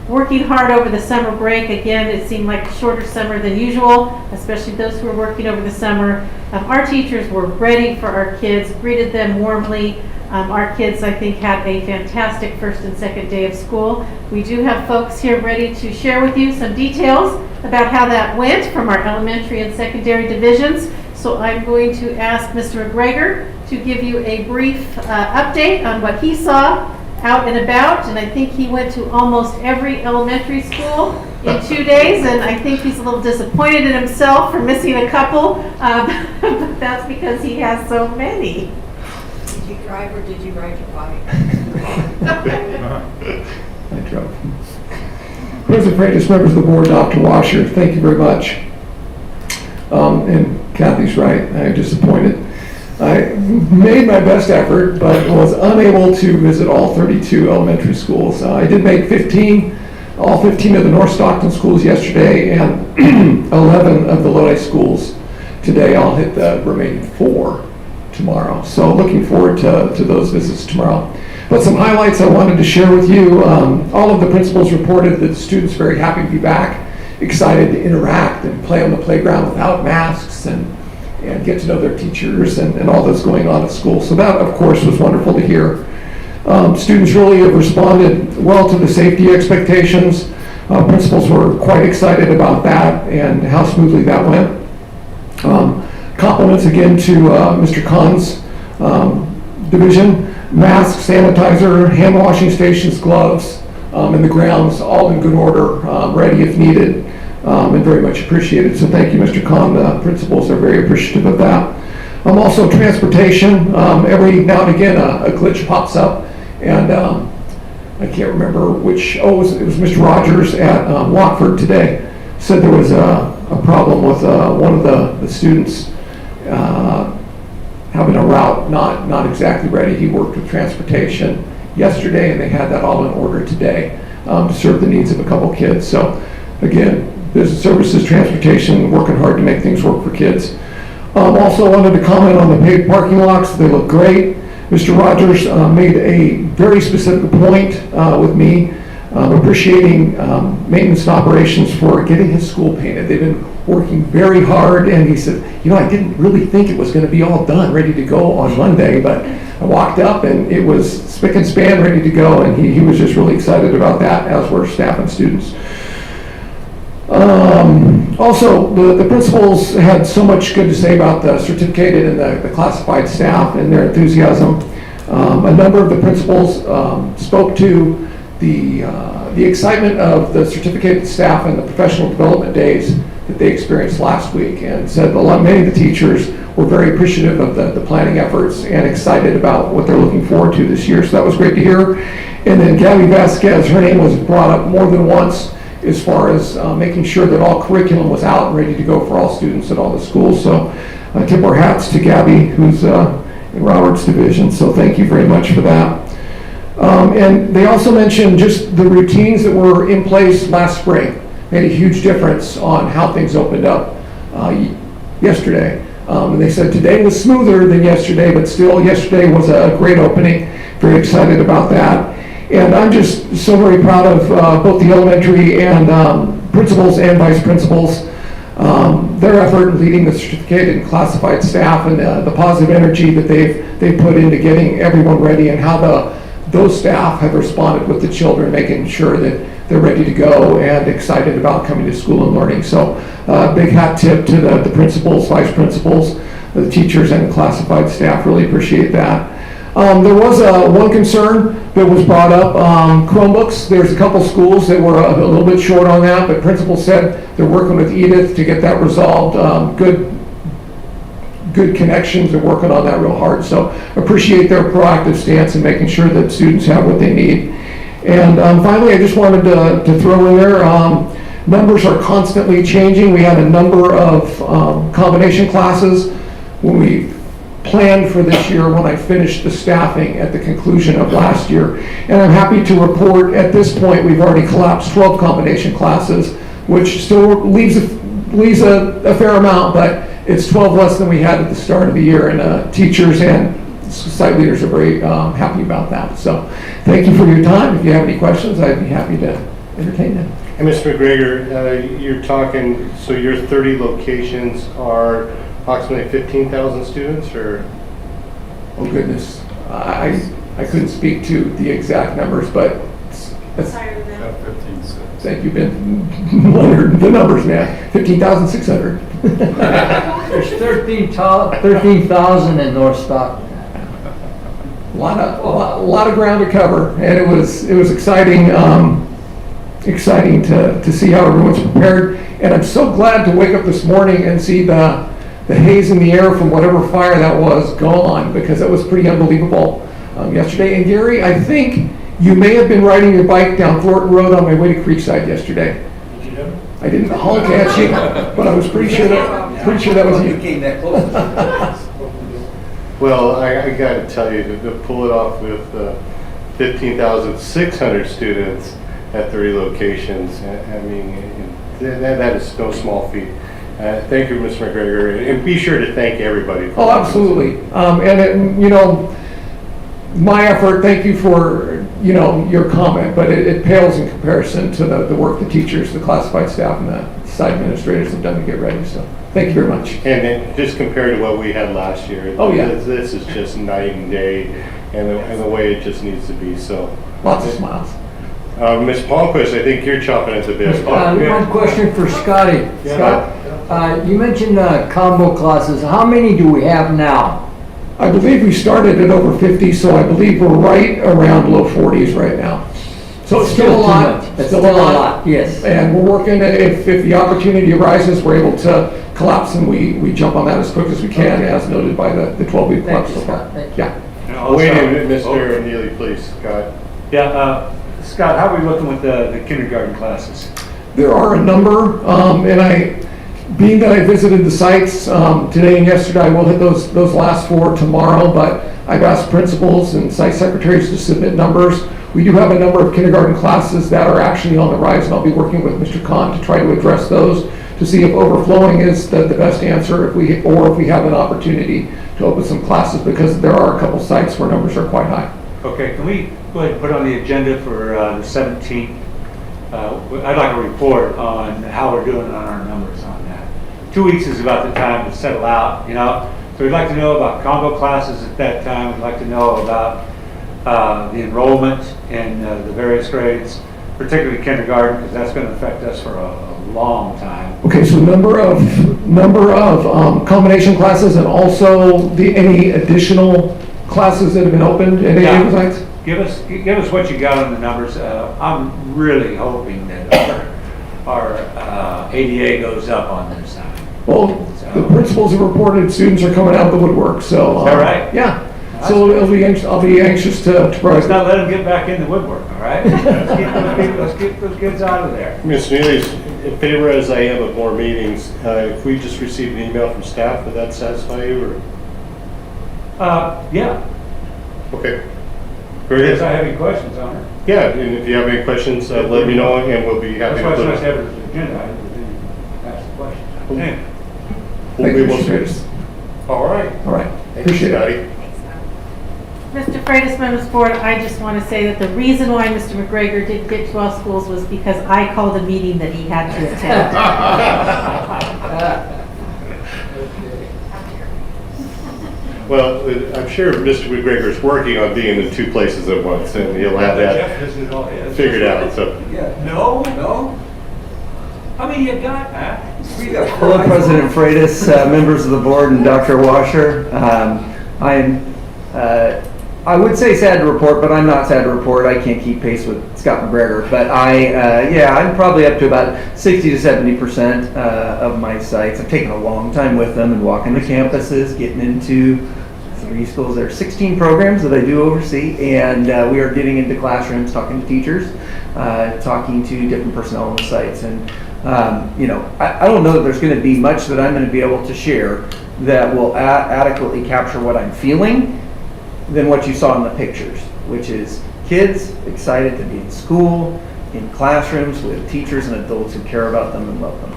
working hard over the summer break. Again, it seemed like a shorter summer than usual, especially those who were working over the summer. Our teachers were ready for our kids, greeted them warmly. Our kids, I think, had a fantastic first and second day of school. We do have folks here ready to share with you some details about how that went from our elementary and secondary divisions. So I'm going to ask Mr. McGregor to give you a brief update on what he saw out and about, and I think he went to almost every elementary school in 2 days, and I think he's a little disappointed in himself for missing a couple, but that's because he has so many. Did you drive or did you ride your bike? I drove. President Freitas, members of the board, Dr. Washer, thank you very much. And Kathy's right, I'm disappointed. I made my best effort, but was unable to visit all 32 elementary schools. I did make all 15 of the North Stockton schools yesterday, and 11 of the Lodi schools today. I'll hit the remaining 4 tomorrow. So looking forward to those visits tomorrow. But some highlights I wanted to share with you. All of the principals reported that the students are very happy to be back, excited to interact and play on the playground without masks and get to know their teachers and all that's going on at school. So that, of course, was wonderful to hear. Students really have responded well to the safety expectations. Principals were quite excited about that and how smoothly that went. Compliments again to Mr. Khan's division. Masks, sanitizer, hand washing stations, gloves, and the grounds all in good order, ready if needed. And very much appreciated. So thank you, Mr. Khan. The principals are very appreciative of that. Also transportation. Every now and again a glitch pops up, and I can't remember which. It was Mr. Rogers at Watford today. Said there was a problem with one of the students having a route not exactly ready. He worked with transportation yesterday, and they had that all in order today to serve the needs of a couple kids. So again, business services, transportation, working hard to make things work for kids. Also wanted to comment on the paved parking lots. They look great. Mr. Rogers made a very specific point with me, appreciating maintenance and operations for getting his school painted. They've been working very hard, and he said, I didn't really think it was going to be all done, ready to go on Monday, but I walked up and it was spick and span, ready to go, and he was just really excited about that, as were staff and students. Also, the principals had so much good to say about the certificated and the classified staff and their enthusiasm. A number of the principals spoke to the excitement of the certificated staff and the professional development days that they experienced last week, and said many of the teachers were very appreciative of the planning efforts and excited about what they're looking forward to this year. So that was great to hear. And then Gabby Vasquez, her name was brought up more than once as far as making sure that all curriculum was out and ready to go for all students at all the schools. So I tip our hats to Gabby, who's in Robert's division. So thank you very much for that. And they also mentioned just the routines that were in place last spring made a huge difference on how things opened up yesterday. And they said today was smoother than yesterday, but still yesterday was a great opening. Very excited about that. And I'm just so very proud of both the elementary and principals and vice principals. their effort in leading the certificated and classified staff and the positive energy that they've put into getting everyone ready, and how those staff have responded with the children, making sure that they're ready to go and excited about coming to school and learning. So big hat tip to the principals, vice principals, the teachers, and the classified staff. Really appreciate that. There was one concern that was brought up, Chromebooks. There's a couple schools that were a little bit short on that, but principals said they're working with Edith to get that resolved. Good connections, they're working on that real hard. So appreciate their proactive stance in making sure that students have what they need. And finally, I just wanted to throw in there, numbers are constantly changing. We had a number of combination classes when we planned for this year, when I finished the staffing at the conclusion of last year. And I'm happy to report at this point, we've already collapsed 12 combination classes, which still leaves a fair amount, but it's 12 less than we had at the start of the year. And teachers and site leaders are very happy about that. So thank you for your time. If you have any questions, I'd be happy to entertain them. And Mr. McGregor, you're talking, so your 30 locations are approximately 15,000 students, or? Oh goodness, I couldn't speak to the exact numbers, but that's higher than that. 15,600. Thank you, Ben. Wondered the numbers, man. 15,600. There's 13,000 in North Stockton. A lot of ground to cover, and it was exciting. Exciting to see how everyone's prepared. And I'm so glad to wake up this morning and see the haze in the air from whatever fire that was gone, because it was pretty unbelievable yesterday. And Gary, I think you may have been riding your bike down Thornton Road on my way to Creekside yesterday. Did you know? I didn't honk at you, but I was pretty sure that was you. You came that close. Well, I got to tell you, to pull it off with 15,600 students at 30 locations, I mean, that is no small feat. Thank you, Mr. McGregor, and be sure to thank everybody. Oh, absolutely. My effort, thank you for, your comment, but it pales in comparison to the work the teachers, the classified staff, and the site administrators have done to get ready. So thank you very much. And then just compared to what we had last year, oh, yeah. This is just night and day, and the way it just needs to be. So lots of smiles. Ms. Palmquist, I think you're chopping at the bit. One question for Scotty. Yeah. Scott, you mentioned combo classes. How many do we have now? I believe we started at over 50, so I believe we're right around low 40s right now. So it's still a lot. It's still a lot, yes. And we're working, if the opportunity arises, we're able to collapse and we jump on that as quick as we can, as noted by the 12-week collapse so far. Yeah. Wait a minute, Mr. Neely, please, Scott. Yeah, Scott, how are we looking with the kindergarten classes? There are a number, being that I visited the sites today and yesterday, I will hit those last four tomorrow, but I've asked principals and site secretaries to submit numbers. We do have a number of kindergarten classes that are actually on the rise, and I'll be working with Mr. Kahn to try to address those to see if overflowing is the best answer, or if we have an opportunity to open some classes, because there are a couple sites where numbers are quite high. Okay, can we go ahead and put on the agenda for the 17th? I'd like a report on how we're doing on our numbers on that. 2 weeks is about the time to settle out, So we'd like to know about combo classes at that time. We'd like to know about the enrollment in the various grades, particularly kindergarten, because that's going to affect us for a long time. Okay, so number of combination classes, and also any additional classes that have been opened at any of the sites? Give us what you got on the numbers. I'm really hoping that our ADA goes up on this time. Well, the principals have reported students are coming out of the woodwork, so. Is that right? Yeah. So I'll be anxious to Let's provide. not let them get back in the woodwork, all right? Let's get those kids out of there. Ms. Neely, in favor as I am of more meetings, if we just received an email from staff, would that satisfy you, or? Yeah. Okay. If I have any questions on it. Yeah, and if you have any questions, let me know, and we'll be happy That's why it's to. nice to have it as an agenda item, because then you can ask the questions. Anyway. Thank you, Mr. Curtis. All right. All right. Thank you, Appreciate it. Scotty. Mr. Freitas, members of the board, I just want to say that the reason why Mr. McGregor didn't get to our schools was because I called a meeting that he had to attend. Well, I'm sure Mr. McGregor's working on being in two places at once, and he'll have that figured out, so. No. I mean, you got, Hello, President Freitas, members of the board, and Dr. Washer. I would say sad to report, but I'm not sad to report. I can't keep pace with Scott McGregor, but I'm probably up to about 60 to 70% of my sites. I've taken a long time with them and walking the campuses, getting into 3 schools. There are 16 programs that I do oversee, and we are getting into classrooms, talking to teachers, talking to different personnel on the sites. And I don't know that there's going to be much that I'm going to be able to share that will adequately capture what I'm feeling than what you saw in the pictures, which is kids excited to be in school, in classrooms with teachers and adults who care about them and love them.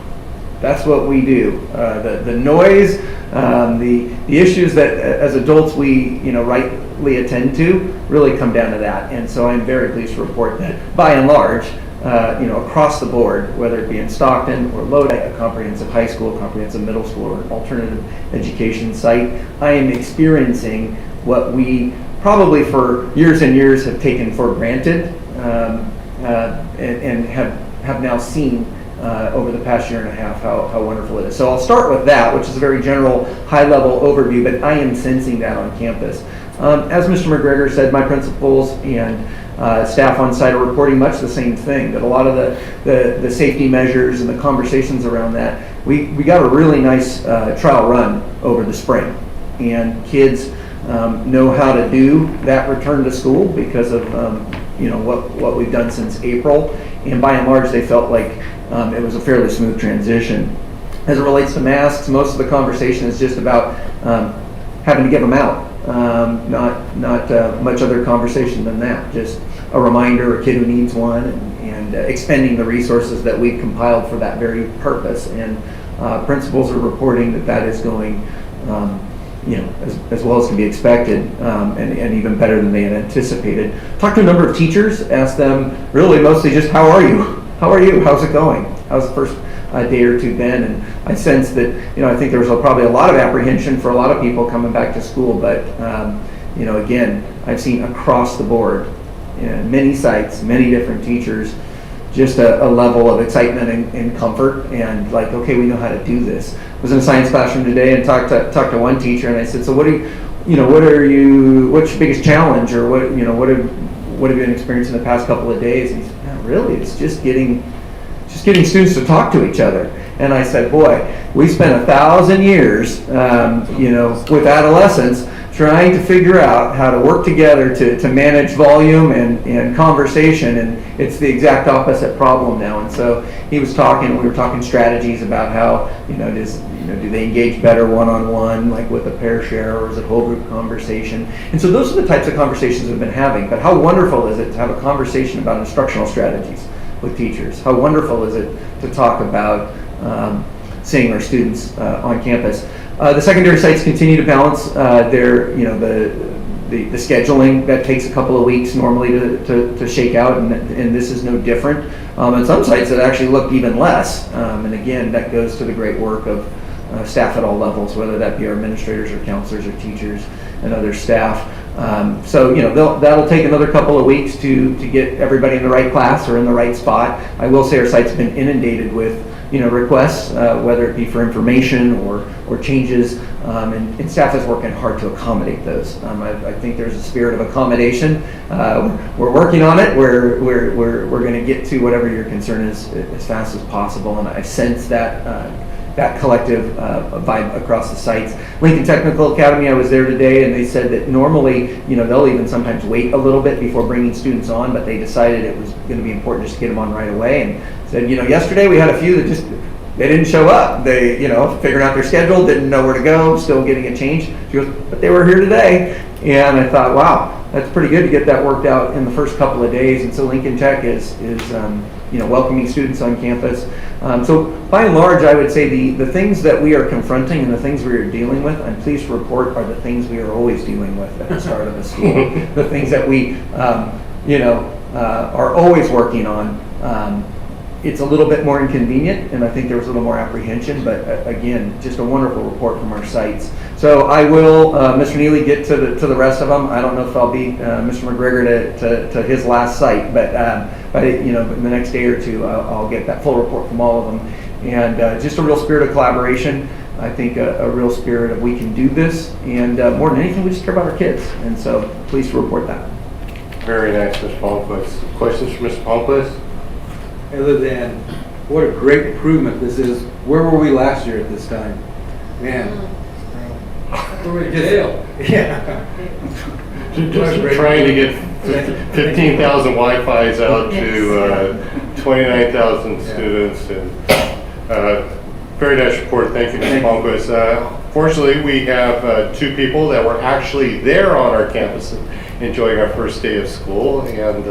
That's what we do. The noise, the issues that as adults we rightly attend to really come down to that. And so I'm very pleased to report that by and large, across the board, whether it be in Stockton or Lodi, a comprehensive high school, comprehensive middle school, or an alternative education site, I am experiencing what we probably for years and years have taken for granted and have now seen over the past year and a half how wonderful it is. So I'll start with that, which is a very general, high-level overview, but I am sensing that on campus. As Mr. McGregor said, my principals and staff on site are reporting much the same thing, that a lot of the safety measures and the conversations around that, we got a really nice trial run over the spring, and kids know how to do that return to school because of what we've done since April, and by and large they felt like it was a fairly smooth transition. As it relates to masks, most of the conversation is just about having to give them out. Not much other conversation than that. Just a reminder, a kid who needs one, and expending the resources that we've compiled for that very purpose. And principals are reporting that is going, as well as can be expected, and even better than they had anticipated. Talked to a number of teachers, asked them really mostly just, how are you? How are you? How's it going? How's the first day or two been? And I sense that, I think there was probably a lot of apprehension for a lot of people coming back to school, but, again, I've seen across the board, many sites, many different teachers, just a level of excitement and comfort, and like, okay, we know how to do this. I was in a science classroom today and talked to one teacher, and I said, so what's your biggest challenge, or what have you been experiencing the past couple of days? And he said, really, it's just getting students to talk to each other. And I said, boy, we spent 1,000 years, with adolescents trying to figure out how to work together to manage volume and conversation, and it's the exact opposite problem now. And so we were talking strategies about how, do they engage better one-on-one, like with a pair share, or is it whole group conversation? And so those are the types of conversations we've been having. But how wonderful is it to have a conversation about instructional strategies with teachers? How wonderful is it to talk about seeing our students on campus? The secondary sites continue to balance the scheduling. That takes a couple of weeks normally to shake out, and this is no different. And some sites that actually look even less. And again, that goes to the great work of staff at all levels, whether that be our administrators or counselors or teachers and other staff. So that'll take another couple of weeks to get everybody in the right class or in the right spot. I will say our site's been inundated with requests, whether it be for information or changes, and staff is working hard to accommodate those. I think there's a spirit of accommodation. We're working on it. We're going to get to whatever your concern is as fast as possible, and I sense that collective vibe across the sites. Lincoln Technical Academy, I was there today, and they said that normally, they'll even sometimes wait a little bit before bringing students on, but they decided it was going to be important just to get them on right away, and said, yesterday we had a few that they didn't show up. They, figured out their schedule, didn't know where to go, still getting it changed. She goes, but they were here today. And I thought, wow, that's pretty good to get that worked out in the first couple of days. And so Lincoln Tech is welcoming students on campus. So by and large, I would say the things that we are confronting and the things we are dealing with, I'm pleased to report, are the things we are always dealing with at the start of the school. The things that we, are always working on. It's a little bit more inconvenient, and I think there was a little more apprehension, but again, just a wonderful report from our sites. So I will, Mr. Neely, get to the rest of them. I don't know if I'll beat Mr. McGregor to his last site, but in the next day or two, I'll get that full report from all of them. And just a real spirit of collaboration. I think a real spirit of we can do this, and more than anything, we just care about our kids. And so pleased to report that. Very nice, Mr. Palmquist. Questions for Mr. Palmquist? Other than what a great improvement this is. Where were we last year at this time? Man. Where were we? Jail. Yeah. Just trying to get 15,000 Wi-Fi's out to 29,000 students. And very nice report. Thank you, Mr. Palmquist. Fortunately, we have two people that were actually there on our campus enjoying our first day of school. And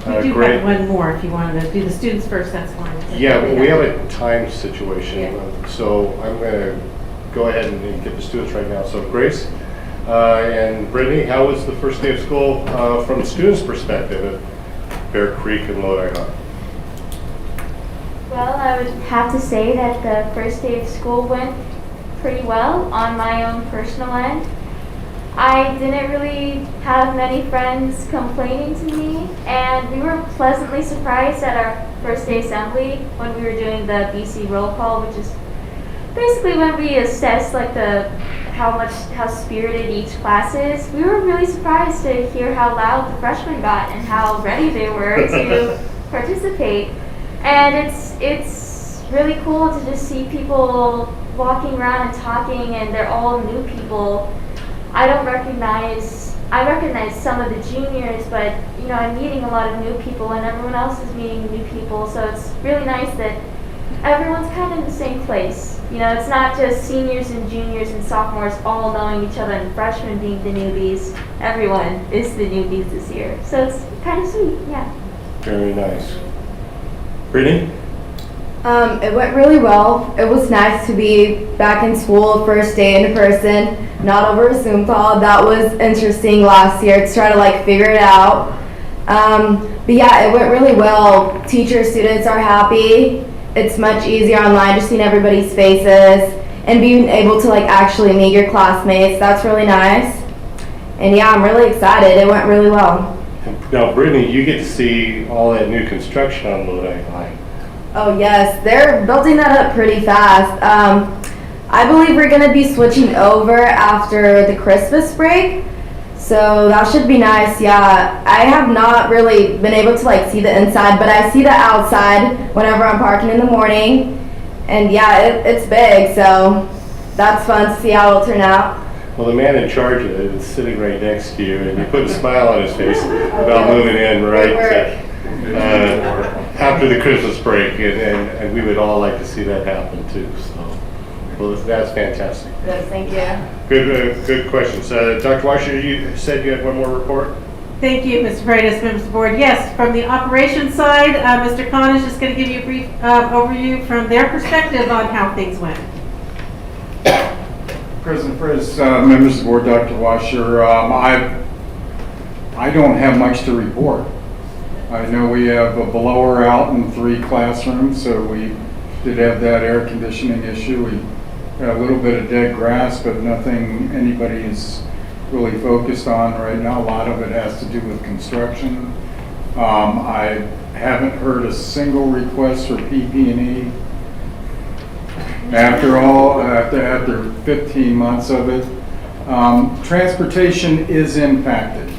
we do have one more if you wanted to do the students first, that's fine. Yeah, well, we have a time situation, so I'm going to go ahead and get the students right now. So Grace and Brittany, how was the first day of school from the students' perspective at Bear Creek and Lodi High? Well, I would have to say that the first day of school went pretty well on my own personal end. I didn't really have many friends complaining to me, and we were pleasantly surprised at our first day assembly when we were doing the BC roll call, which is basically when we assess like how spirited each class is. We were really surprised to hear how loud the freshmen got and how ready they were to participate. And it's really cool to just see people walking around and talking, and they're all new people. I recognize some of the juniors, but I'm meeting a lot of new people, and everyone else is meeting new people, so it's really nice that everyone's kind of in the same place. It's not just seniors and juniors and sophomores all knowing each other and freshmen being the newbies. Everyone is the newbies this year, so it's kind of sweet, yeah. Very nice. Brittany? It went really well. It was nice to be back in school, first day in person, not over a Zoom call. That was interesting last year to try to figure it out. But yeah, it went really well. Teachers, students are happy. It's much easier online, just seeing everybody's faces and being able to actually meet your classmates. That's really nice. And yeah, I'm really excited. It went really well. Now, Brittany, you get to see all that new construction on Lodi High. Oh yes, they're building that up pretty fast. I believe we're going to be switching over after the Christmas break, so that should be nice. Yeah, I have not really been able to see the inside, but I see the outside whenever I'm parking in the morning, and yeah, it's big, so that's fun to see how it'll turn out. Well, the man in charge of it is sitting right next to you, and you put a smile on his face about moving in right after the Christmas break, and we would all like to see that happen too. So, well, that's fantastic. Yes, thank you. Good questions. Dr. Washer, you said you had one more report? Thank you, Mr. Freitas, members of the board. Yes, from the operations side, Mr. Khan is just going to give you a brief overview from their perspective on how things went. President Freitas, members of the board, Dr. Washer, I don't have much to report. I know we have a blower out in 3 classrooms, so we did have that air conditioning issue. We had a little bit of dead grass, but nothing anybody is really focused on right now. A lot of it has to do with construction. I haven't heard a single request for PP&E. After 15 months of it, transportation is impacted.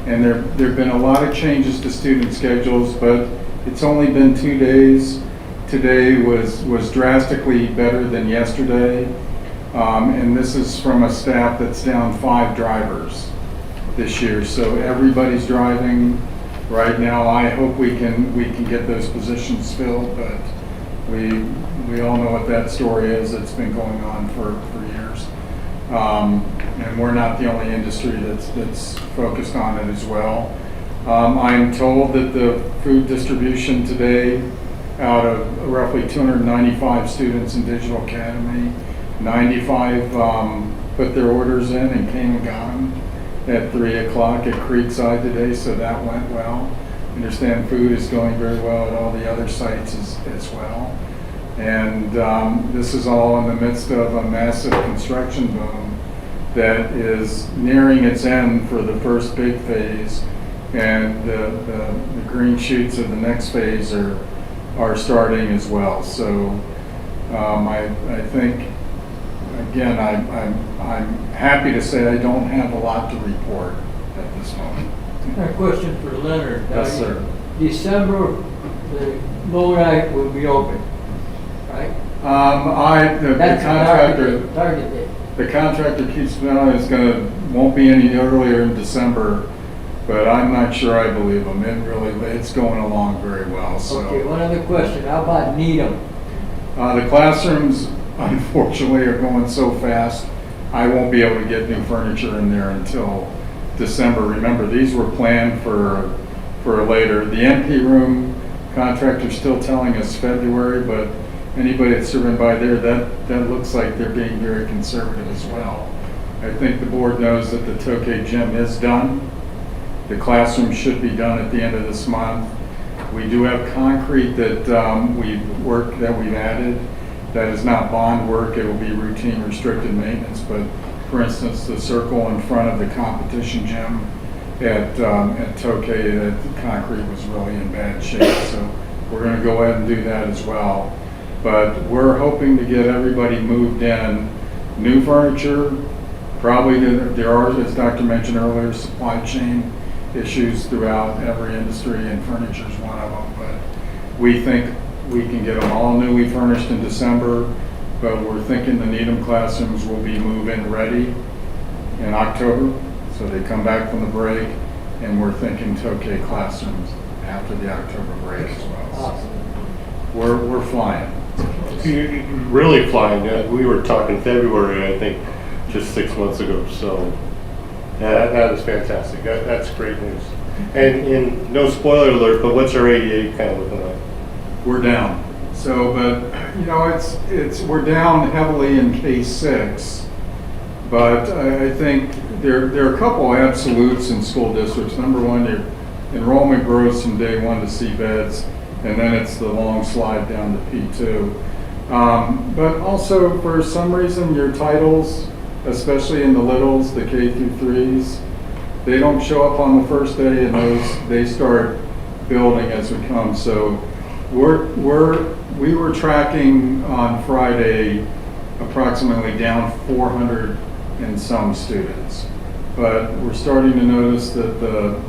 And there have been a lot of changes to student schedules, but it's only been 2 days. Today was drastically better than yesterday. And this is from a staff that's down 5 drivers this year. So everybody's driving right now. I hope we can get those positions filled, but we all know what that story is. It's been going on for years. And we're not the only industry that's focused on it as well. I'm told that the food distribution today, out of roughly 295 students in Digital Academy, 95 put their orders in and came and got them at 3 o'clock at Creekside today, so that went well. I understand food is going very well at all the other sites as well. And this is all in the midst of a massive construction boom that is nearing its end for the first big phase, and the green shoots of the next phase are starting as well. So I think, again, I'm happy to say I don't have a lot to report at this moment. A question for Leonard. Yes, sir. December, the Lodi will be open, right? The That's contractor, target date. the contractor keeps won't be any earlier in December, but I'm not sure I believe him. It's going along very well, so. Okay, one other question. How about Needham? The classrooms, unfortunately, are going so fast, I won't be able to get new furniture in there until December. Remember, these were planned for later. The MP room, contractor's still telling us February, but anybody that's driven by there, that looks like they're being very conservative as well. I think the board knows that the Tokay gym is done. The classroom should be done at the end of this month. We do have concrete that we've added. That is not bond work, it will be routine restricted maintenance, but for instance, the circle in front of the competition gym at Tokay, that concrete was really in bad shape, so we're gonna go ahead and do that as well. But we're hoping to get everybody moved in. New furniture, probably there are, as Dr. mentioned earlier, supply chain issues throughout every industry, and furniture is one of them, but we think we can get them all newly furnished in December, but we're thinking the Needham classrooms will be move-in ready in October, so they come back from the break, and we're thinking Tokay classrooms after the October break as well. So we're flying. You're really flying. We were talking February, I think, just 6 months ago, so that is fantastic. That's great news. And no spoiler alert, but what's our ADA kind of looking like? We're down. So, but we're down heavily in K6, but I think there are a couple absolutes in school districts. Number one, your enrollment grows from day one to C beds, and then it's the long slide down to P2. But also, for some reason, your titles, especially in the littles, the K through 3s, they don't show up on the first day, and they start building as we come. So we were tracking on Friday approximately down 400 and some students, but we're starting to notice that the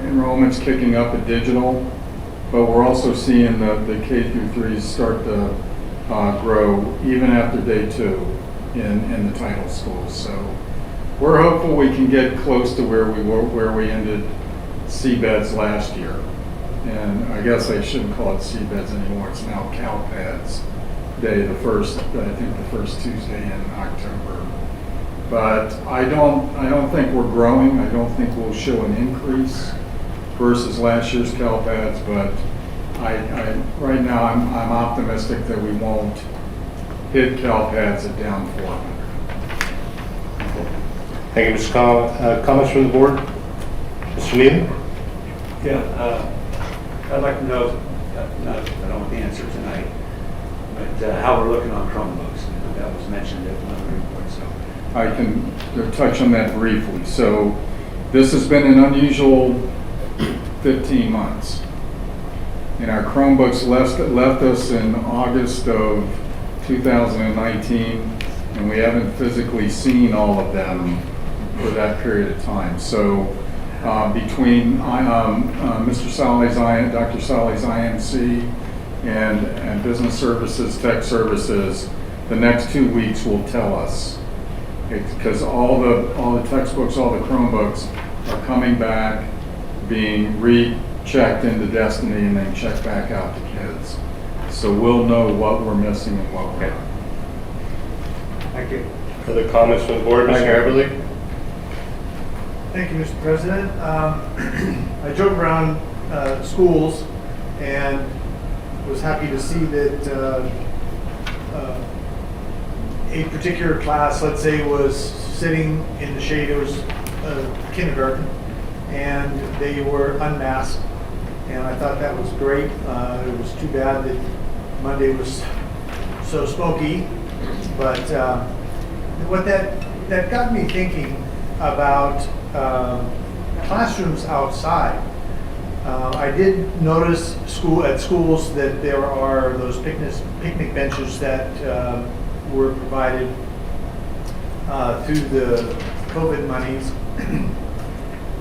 enrollment's kicking up at digital, but we're also seeing the K through 3s start to grow even after day 2 in the title schools. So we're hopeful we can get close to where we ended C-beds last year. And I guess I shouldn't call it C-beds anymore. It's now CalPads Day, I think the first Tuesday in October. But I don't think we're growing. I don't think we'll show an increase versus last year's CalPads, but right now I'm optimistic that we won't hit CalPads at down 400. Thank you, Mr. Collins. Comments from the board? Mr. Neal? Yeah, I'd like to know, I don't want the answer tonight, but how we're looking on Chromebooks. That was mentioned at one of the reports. So I can touch on that briefly. So this has been an unusual 15 months. And our Chromebooks left us in August of 2019, and we haven't physically seen all of them for that period of time. So between Mr. Solly's, Dr. Solly's IMC and Business Services, Tech Services, the next 2 weeks will tell us. Because all the textbooks, all the Chromebooks are coming back, being rechecked into Destiny, and then checked back out to kids. So we'll know what we're missing and what we're not. Thank you. Other comments from the board, Mr. Everly? Thank you, Mr. President. I drove around schools and was happy to see that a particular class, let's say, was sitting in the shade. It was kindergarten, and they were unmasked, and I thought that was great. It was too bad that Monday was so smoky, but what that got me thinking about classrooms outside. I did notice at schools that there are those picnic benches that were provided through the COVID monies.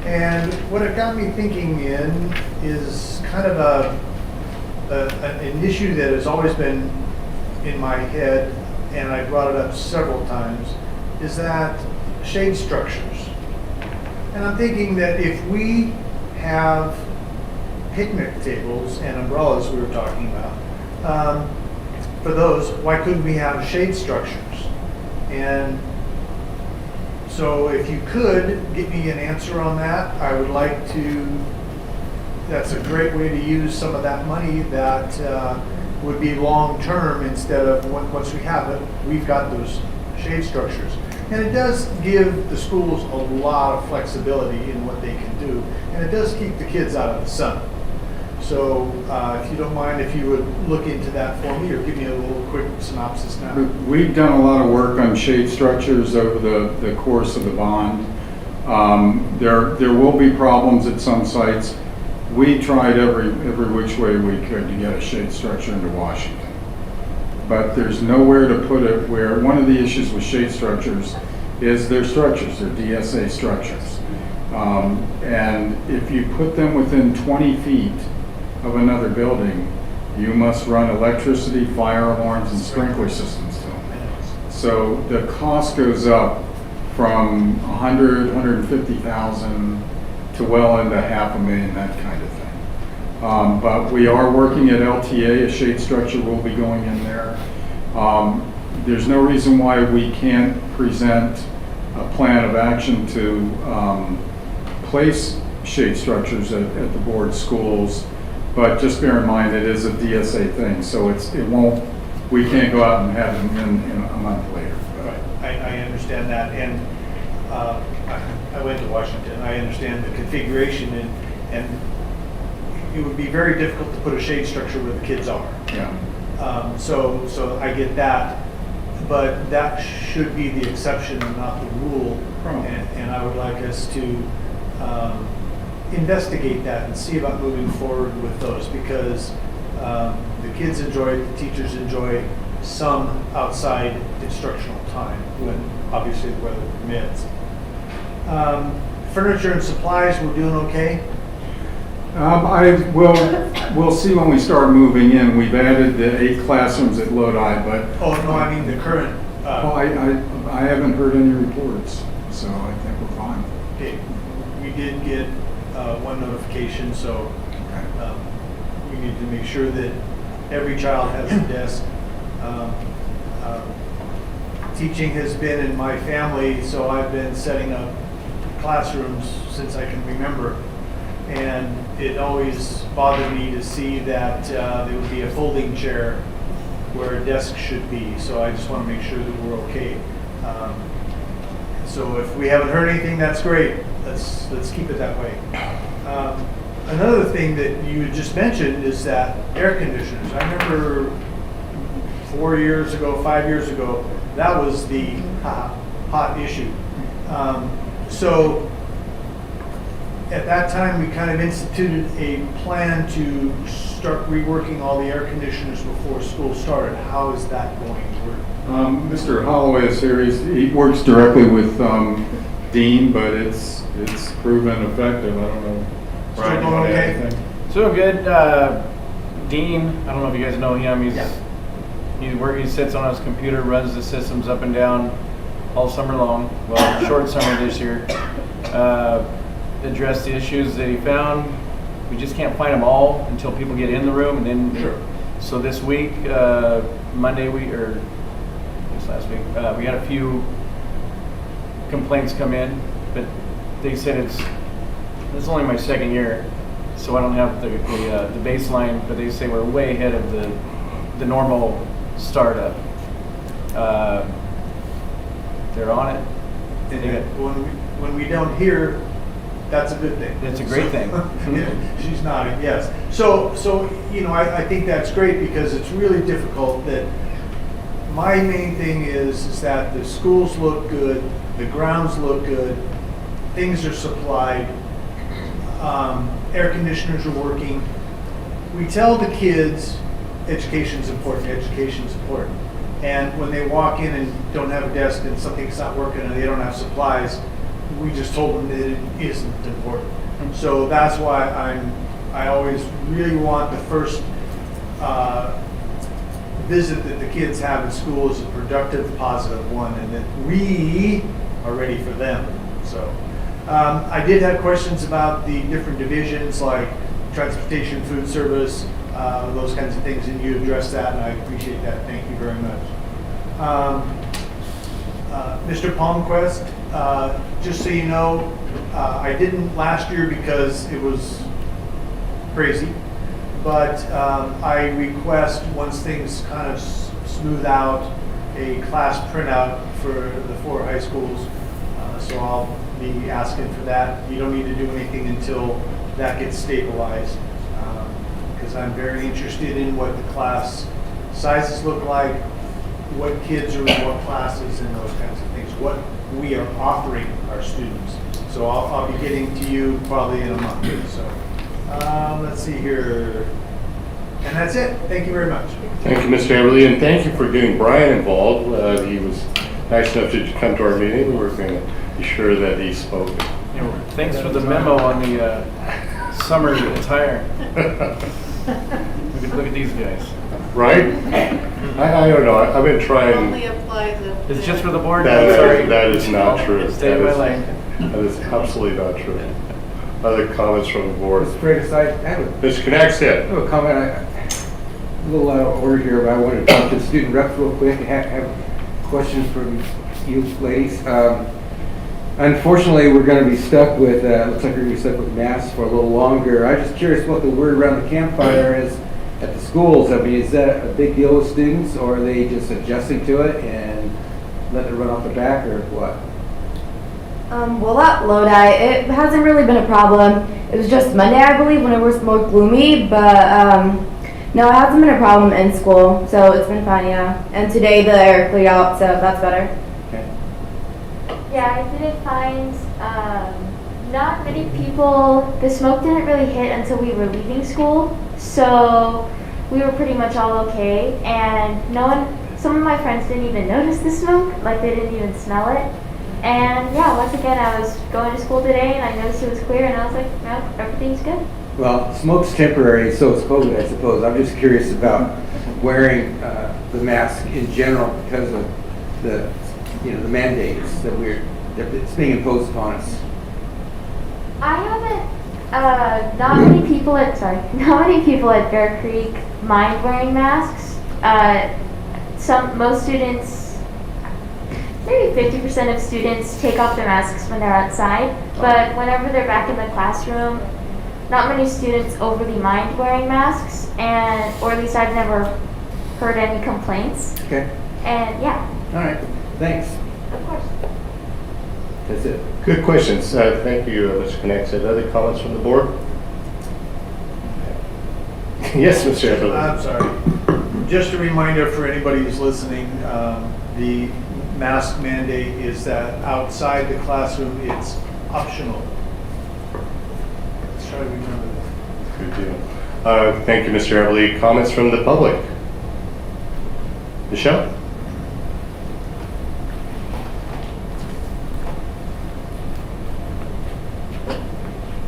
And what it got me thinking in is kind of an issue that has always been in my head, and I brought it up several times, is that shade structures. And I'm thinking that if we have picnic tables and umbrellas we were talking about, for those, why couldn't we have shade structures? And so if you could get me an answer on that, I would like to, that's a great way to use some of that money that would be long-term instead of once we have it, we've got those shade structures. And it does give the schools a lot of flexibility in what they can do, and it does keep the kids out of the sun. So if you don't mind, if you would look into that for me or give me a little quick synopsis now. We've done a lot of work on shade structures over the course of the bond. There will be problems at some sites. We tried every which way we could to get a shade structure into Washington. But there's nowhere to put it where one of the issues with shade structures is they're structures, they're DSA structures. And if you put them within 20 feet of another building, you must run electricity, fire alarms, and sprinkler systems to them. So the cost goes up from 150,000 to well into $500,000, that kind of thing. But we are working at LTA, a shade structure will be going in there. There's no reason why we can't present a plan of action to place shade structures at the board schools, but just bear in mind it is a DSA thing, so we can't go out and have them in a month later. Right. I understand that, and I went to Washington. I understand the configuration, and it would be very difficult to put a shade structure where the kids are. Yeah. So I get that, but that should be the exception and not the rule. And I would like us to investigate that and see about moving forward with those, because the kids enjoy it, the teachers enjoy some outside instructional time when obviously the weather permits. Furniture and supplies, we're doing okay? We'll see when we start moving in. We've added the 8 classrooms at Lodi, but. Oh, no, I mean the current. I haven't heard any reports, so I think we're fine. Okay, we did get one notification, so we need to make sure that every child has a desk. Teaching has been in my family, so I've been setting up classrooms since I can remember. And it always bothered me to see that there would be a folding chair where a desk should be. So I just want to make sure that we're okay. So if we haven't heard anything, that's great. Let's keep it that way. Another thing that you just mentioned is that air conditioners. I remember 4 years ago, 5 years ago, that was the hot issue. So at that time, we kind of instituted a plan to start reworking all the air conditioners before school started. How is that going? Mr. Holloway is here. He works directly with Dean, but it's proven effective. I don't know. Brian, you want to add anything? So good. Dean, I don't know if you guys know him. He sits on his computer, runs the systems up and down all summer long. Well, short summer this year. Address the issues that he found. We just can't find them all until people get in the room, and then. Sure. So this week, Monday, this last week. We had a few complaints come in, but they said it's only my second year, so I don't have the baseline, but they say we're way ahead of the normal startup. They're on it. When we don't hear, that's a good thing. It's a great thing. Yeah, she's nodding, yes. So I think that's great because it's really difficult that my main thing is that the schools look good, the grounds look good, things are supplied, air conditioners are working. We tell the kids education's important, education's important. And when they walk in and don't have a desk and something's not working and they don't have supplies, we just told them that it isn't important. So that's why I always really want the first visit that the kids have in school is a productive, positive one, and that we are ready for them. So I did have questions about the different divisions like transportation, food service, those kinds of things, and you addressed that, and I appreciate that. Thank you very much. Mr. Palmquist, just so you know, I didn't last year because it was crazy, but I request once things kind of smooth out a class printout for the 4 high schools, so I'll be asking for that. You don't need to do anything until that gets stabilized, because I'm very interested in what the class sizes look like, what kids are in what classes and those kinds of things, what we are offering our students. So I'll be getting to you probably in a month. So let's see here. And that's it. Thank you very much. Thank you, Mr. Everly, and thank you for getting Brian involved. He was nice enough to come to our meeting. We were going to be sure that he spoke. Thanks for the memo on the summer attire. Look at these guys. Right? I don't know. I've been trying. Only applies if. It's just for the board? That is not true. Stay in my lane. That is absolutely not true. Other comments from the board? Mr. Freitas, I have Mr. Connect, I have a comment. A little out of order here, but I want to talk to the student reps real quick. I have questions from you ladies. Unfortunately, we're going to be stuck with, looks like we're going to be stuck with masks for a little longer. I'm just curious what the word around the campfire is at the schools. I mean, is that a big deal with students, or are they just adjusting to it and letting it run off the back, or what? Well, at Lodi, it hasn't really been a problem. It was just Monday, I believe, when it was more gloomy, but no, it hasn't been a problem in school, so it's been fine, yeah. And today the air cleared out, so that's better. Okay. Yeah, I didn't find not many people, the smoke didn't really hit until we were leaving school, so we were pretty much all okay. And some of my friends didn't even notice the smoke, like they didn't even smell it. And yeah, once again, I was going to school today and I noticed it was clear and I was like, no, everything's good. Well, smoke's temporary, so is COVID, I suppose. I'm just curious about wearing the mask in general because of the mandates that it's being imposed upon us. I haven't, not many people at Bear Creek mind wearing masks. Most students, maybe 50% of students take off their masks when they're outside, but whenever they're back in the classroom, not many students overly mind wearing masks, or at least I've never heard any complaints. Okay. And yeah. All right. Thanks. Of course. That's it. Good questions. Thank you, Mr. Connect. Other comments from the board? Yes, Mr. Everly. I'm sorry. Just a reminder for anybody who's listening, the mask mandate is that outside the classroom, it's optional. Let's try to remember that. Good deal. Thank you, Mr. Everly. Comments from the public? Michelle?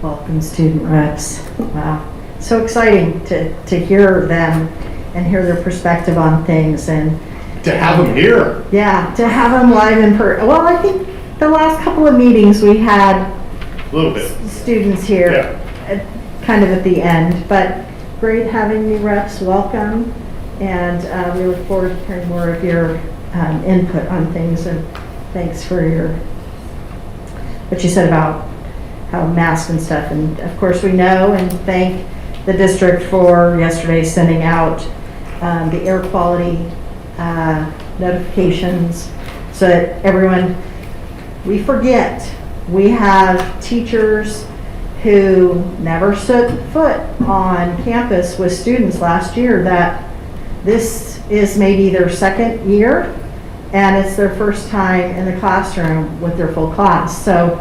Welcome, student reps. Wow. So exciting to hear them and hear their perspective on things, and to have them here. Yeah, to have them live in person. Well, I think the last couple of meetings we had a little bit students here, kind of at the end, but great having you reps. Welcome, and we look forward to hearing more of your input on things, and thanks for what you said about how masks and stuff. And of course we know and thank the district for yesterday sending out the air quality notifications so that everyone, we forget, we have teachers who never set foot on campus with students last year, that this is maybe their second year and it's their first time in the classroom with their full class. So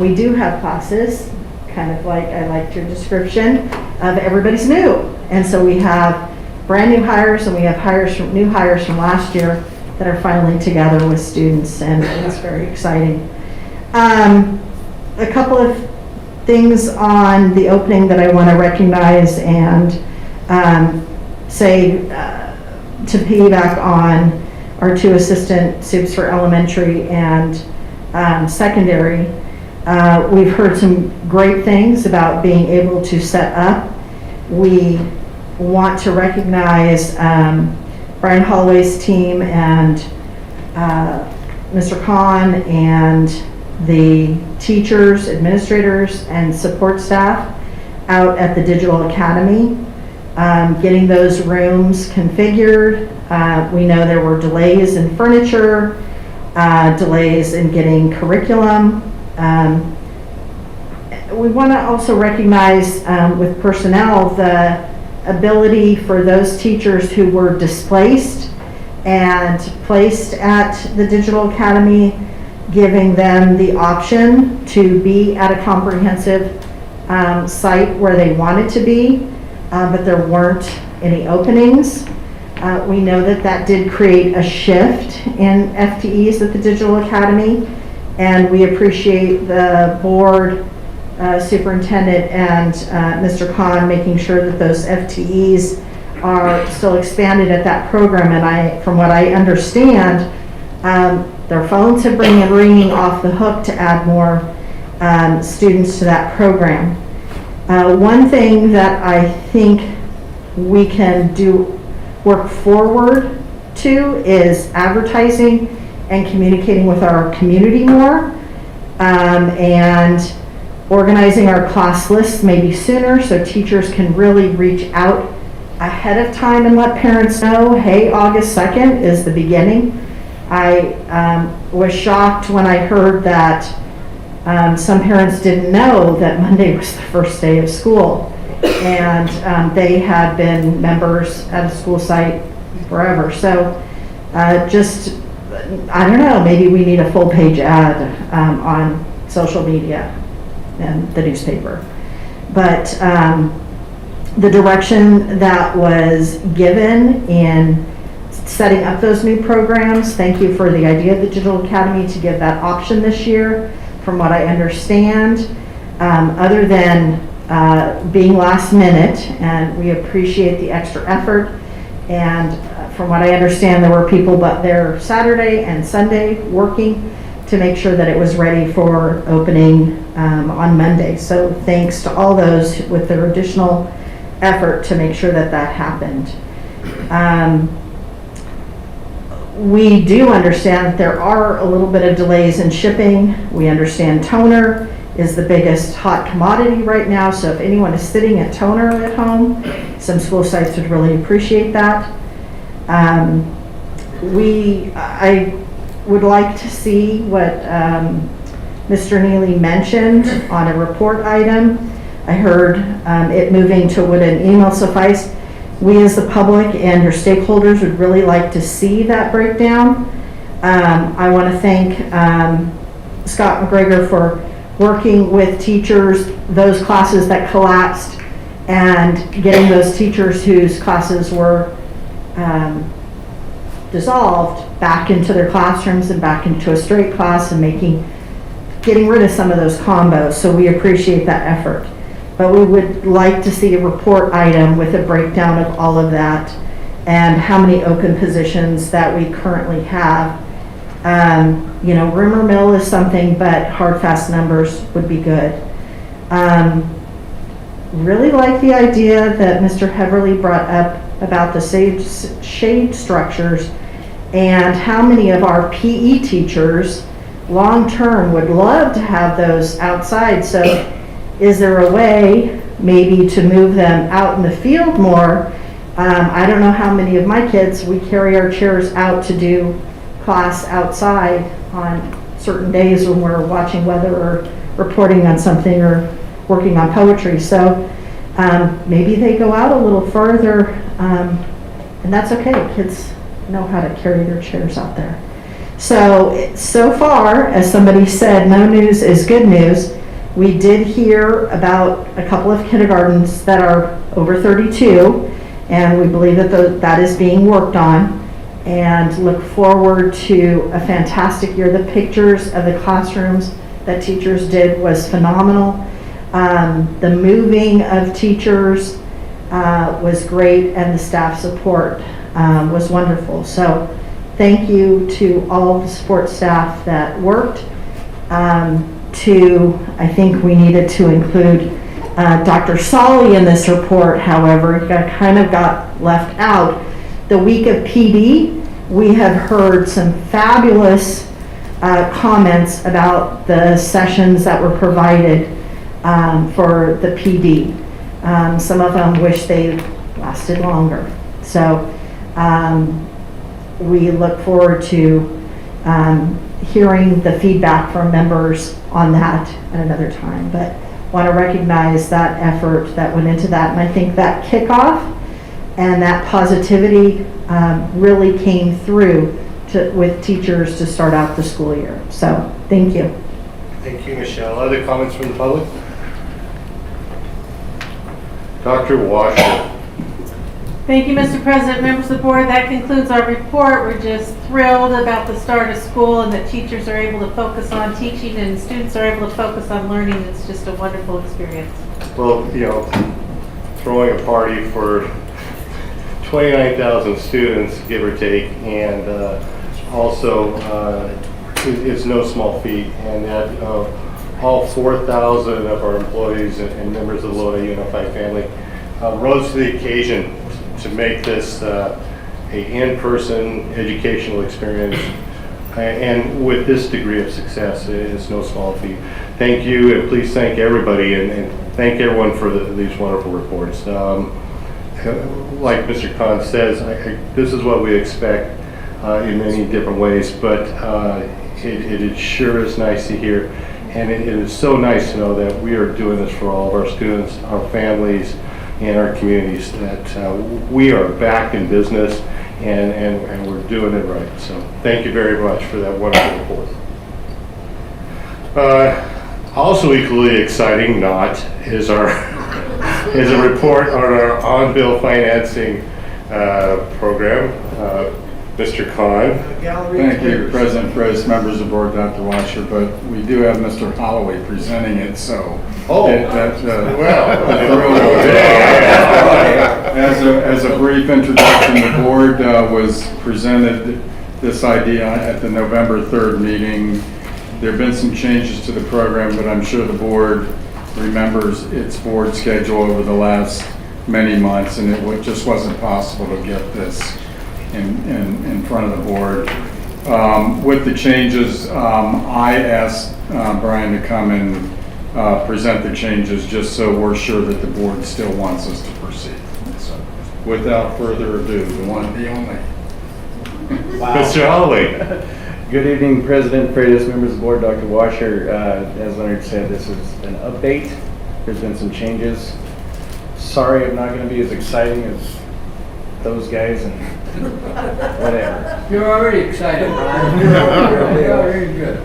we do have classes, kind of like, I liked your description of everybody's new. And so we have brand new hires and we have new hires from last year that are finally together with students, and it's very exciting. A couple of things on the opening that I want to recognize and say to piggyback on our 2 assistant soups for elementary and secondary. We've heard some great things about being able to set up. We want to recognize Brian Holloway's team and Mr. Kahn and the teachers, administrators, and support staff out at the Digital Academy, getting those rooms configured. We know there were delays in furniture, delays in getting curriculum. We want to also recognize with personnel the ability for those teachers who were displaced and placed at the Digital Academy, giving them the option to be at a comprehensive site where they wanted to be, but there weren't any openings. We know that did create a shift in FTEs at the Digital Academy, and we appreciate the board, superintendent, and Mr. Kahn making sure that those FTEs are still expanded at that program. And from what I understand, their phones have been ringing off the hook to add more students to that program. One thing that I think we can work forward to is advertising and communicating with our community more, and organizing our class lists maybe sooner so teachers can really reach out ahead of time and let parents know, hey, August 2nd is the beginning. I was shocked when I heard that some parents didn't know that Monday was the first day of school, and they had been members at a school site forever. So just, I don't know, maybe we need a full page ad on social media and the newspaper. But the direction that was given in setting up those new programs, thank you for the idea of the Digital Academy to give that option this year, from what I understand, other than being last minute, and we appreciate the extra effort. And from what I understand, there were people but there Saturday and Sunday working to make sure that it was ready for opening on Monday. So thanks to all those with their additional effort to make sure that happened. We do understand that there are a little bit of delays in shipping. We understand toner is the biggest hot commodity right now, so if anyone is sitting at toner at home, some school sites would really appreciate that. I would like to see what Mr. Neely mentioned on a report item. I heard it moving to would an email suffice. We as the public and your stakeholders would really like to see that breakdown. I want to thank Scott McGregor for working with teachers, those classes that collapsed, and getting those teachers whose classes were dissolved back into their classrooms and back into a straight class, and getting rid of some of those combos. So we appreciate that effort. But we would like to see a report item with a breakdown of all of that and how many open positions that we currently have. Rumor mill is something, but hard, fast numbers would be good. Really like the idea that Mr. Heverly brought up about the shade structures And how many of our PE teachers long-term would love to have those outside? So is there a way maybe to move them out in the field more? I don't know how many of my kids, we carry our chairs out to do class outside on certain days when we're watching weather or reporting on something or working on poetry. So maybe they go out a little further, and that's okay. Kids know how to carry their chairs out there. So far, as somebody said, no news is good news. We did hear about a couple of kindergartens that are over 32, and we believe that that is being worked on, and look forward to a fantastic year. The pictures of the classrooms that teachers did was phenomenal. The moving of teachers was great, and the staff support was wonderful. So thank you to all the support staff that worked. I think we needed to include Dr. Solly in this report. However, he kind of got left out. The week of PD, we have heard some fabulous comments about the sessions that were provided for the PD. Some of them wish they lasted longer. So we look forward to hearing the feedback from members on that at another time. But want to recognize that effort that went into that. And I think that kickoff and that positivity really came through with teachers to start out the school year. So thank you. Thank you, Michelle. Other comments from the public? Dr. Washer. Thank you, Mr. President, members of the board. That concludes our report. We're just thrilled about the start of school and that teachers are able to focus on teaching and students are able to focus on learning. It's just a wonderful experience. Well, throwing a party for 29,000 students, give or take, and also it's no small feat. And that all 4,000 of our employees and members of the Lodi Unified family rose to the occasion to make this a in-person educational experience, and with this degree of success, it's no small feat. Thank you, and please thank everybody, and thank everyone for these wonderful reports. Like Mr. Khan says, this is what we expect in many different ways, but it sure is nice to hear, and it is so nice to know that we are doing this for all of our students, our families, and our communities, that we are back in business and we're doing it right. So thank you very much for that wonderful report. Also equally exciting, is a report on our on-bill financing program. Mr. Khan. Thank you, President Fritz, members of the board, Dr. Washer, but we do have Mr. Holloway presenting it, so. As a brief introduction, the board was presented this idea at the November 3rd meeting. There have been some changes to the program, but I'm sure the board remembers its board schedule over the last many months, and it just wasn't possible to get this in front of the board. With the changes, I asked Brian to come and present the changes just so we're sure that the board still wants us to proceed. So, without further ado, the one, the only. Wow. Mr. Holloway. Good evening, President Freitas, members of the board, Dr. Washer. As Leonard said, this is an update. There's been some changes. Sorry I'm not going to be as exciting as those guys and whatever. You're already excited, Brian. You're already good.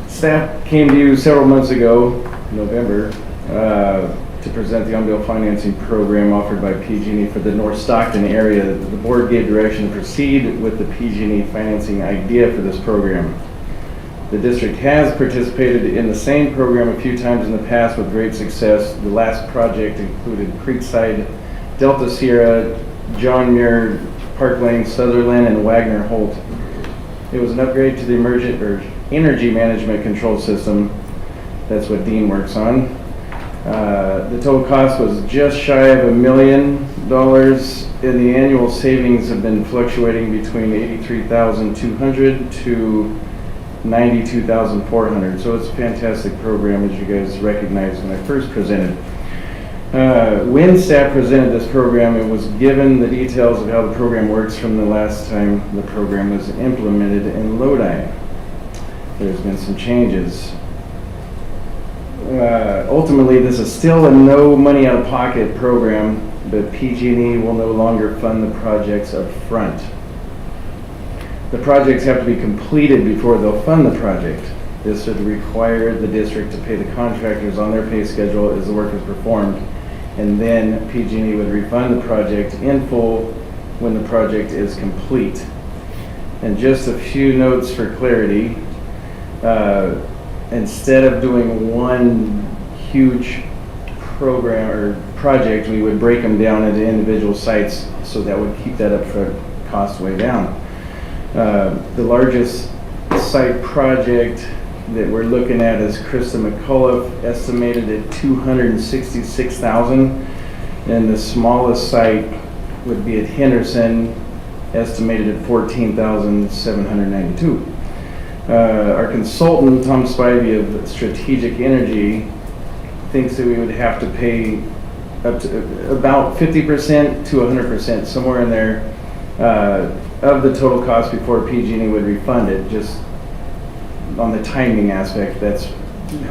Staff came to you several months ago, November, to present the on-bill financing program offered by PG&E for the North Stockton area. The board gave direction to proceed with the PG&E financing idea for this program. The district has participated in the same program a few times in the past with great success. The last project included Creekside, Delta Sierra, John Muir, Park Lane, Sutherland, and Wagner Holt. It was an upgrade to the energy management control system. That's what Dean works on. The total cost was just shy of $1 million, and the annual savings have been fluctuating between $83,200 to $92,400. So it's a fantastic program, as you guys recognized when I first presented. When staff presented this program, it was given the details of how the program works from the last time the program was implemented in Lodi. There's been some changes. Ultimately, this is still a no money out of pocket program, but PG&E will no longer fund the projects up front. The projects have to be completed before they'll fund the project. This would require the district to pay the contractors on their pay schedule as the work is performed, and then PG&E would refund the project in full when the project is complete. And just a few notes for clarity. Instead of doing one huge program or project, we would break them down into individual sites, so that would keep that upfront cost way down. The largest site project that we're looking at is Krista McCullough, estimated at $266,000, and the smallest site would be at Henderson, estimated at $14,792. Our consultant, Tom Spivey of Strategic Energy, thinks that we would have to pay up to about 50% to 100%, somewhere in there, of the total cost before PG&E would refund it. Just on the timing aspect, that's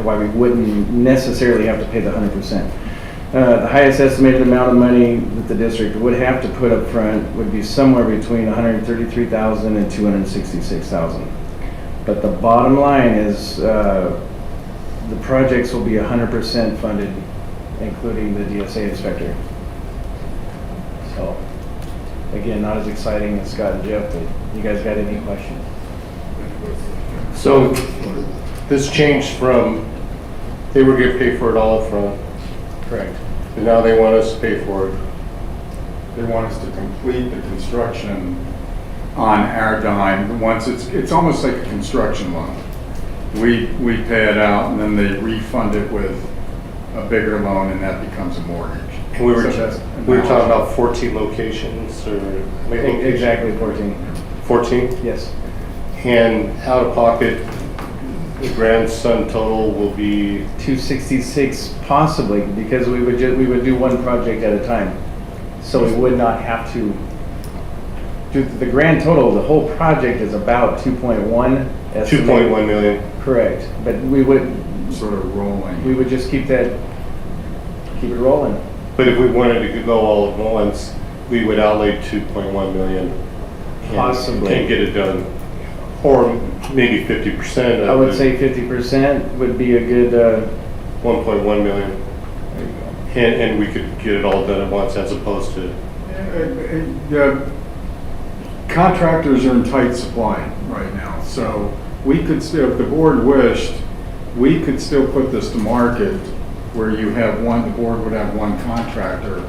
why we wouldn't necessarily have to pay the 100%. The highest estimated amount of money that the district would have to put up front would be somewhere between $133,000 and $266,000. But the bottom line is the projects will be 100% funded, including the DSA inspector. So, again, not as exciting as Scott and Jeff, but you guys got any questions? So this changed from, they were going to pay for it all up front. Correct. And now they want us to pay for it. They want us to complete the construction on our dime. Once it's almost like a construction loan. We pay it out, and then they refund it with a bigger loan, and that becomes a mortgage. And we were talking about 14 locations, or how many locations? Exactly 14. 14? Yes. And out of pocket, the grandson total will be $266 possibly, because we would do one project at a time, so we would not have to do the grand total. The whole project is about 2.1. 2.1 million. Correct, but we would sort of rolling. We would just keep it rolling. But if we wanted to go all at once, we would outlay 2.1 million. Possibly. Can't get it done. Or maybe 50% of I would say 50% would be a good 1.1 million. There you go. And we could get it all done at once, as opposed to Contractors are in tight supply right now, so we could still, if the board wished, we could still put this to market where you have the board would have one contractor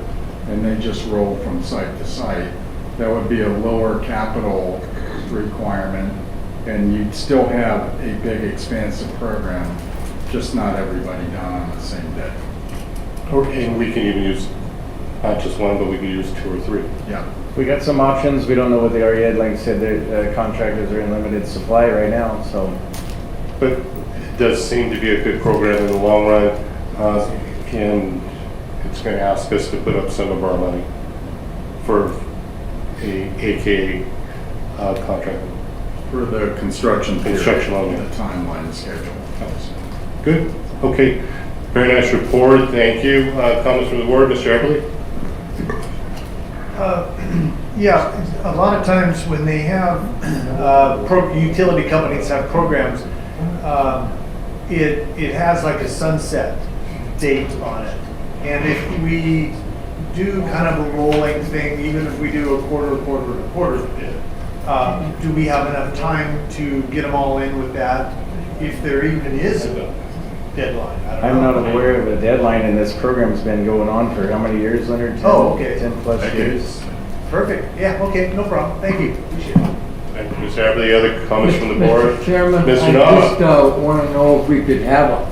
and they just roll from site to site. That would be a lower capital requirement, and you'd still have a big expansive program, just not everybody done on the same day. And we can even use not just one, but we can use 2 or 3. Yeah. We got some options. We don't know what they are yet. Like I said, the contractors are in limited supply right now, so. But it does seem to be a good program in the long run, and it's going to ask us to put up some of our money for a AKA contract. For the construction period, on the timeline schedule. Good. Okay. Very nice report. Thank you. Comments from the board, Mr. Everly? Yeah, a lot of times when they have, utility companies have programs, it has like a sunset date on it. And if we do kind of a rolling thing, even if we do a quarter, do we have enough time to get them all in with that, if there even is a deadline? I'm not aware of a deadline, and this program's been going on for how many years, Leonard? 10 plus years. Perfect. Yeah, okay, no problem. Thank you. Appreciate it. Thank you, Mr. Everly. Other comments from the board? Mr. Chairman, Mr. I Knopf? just want to know if we could have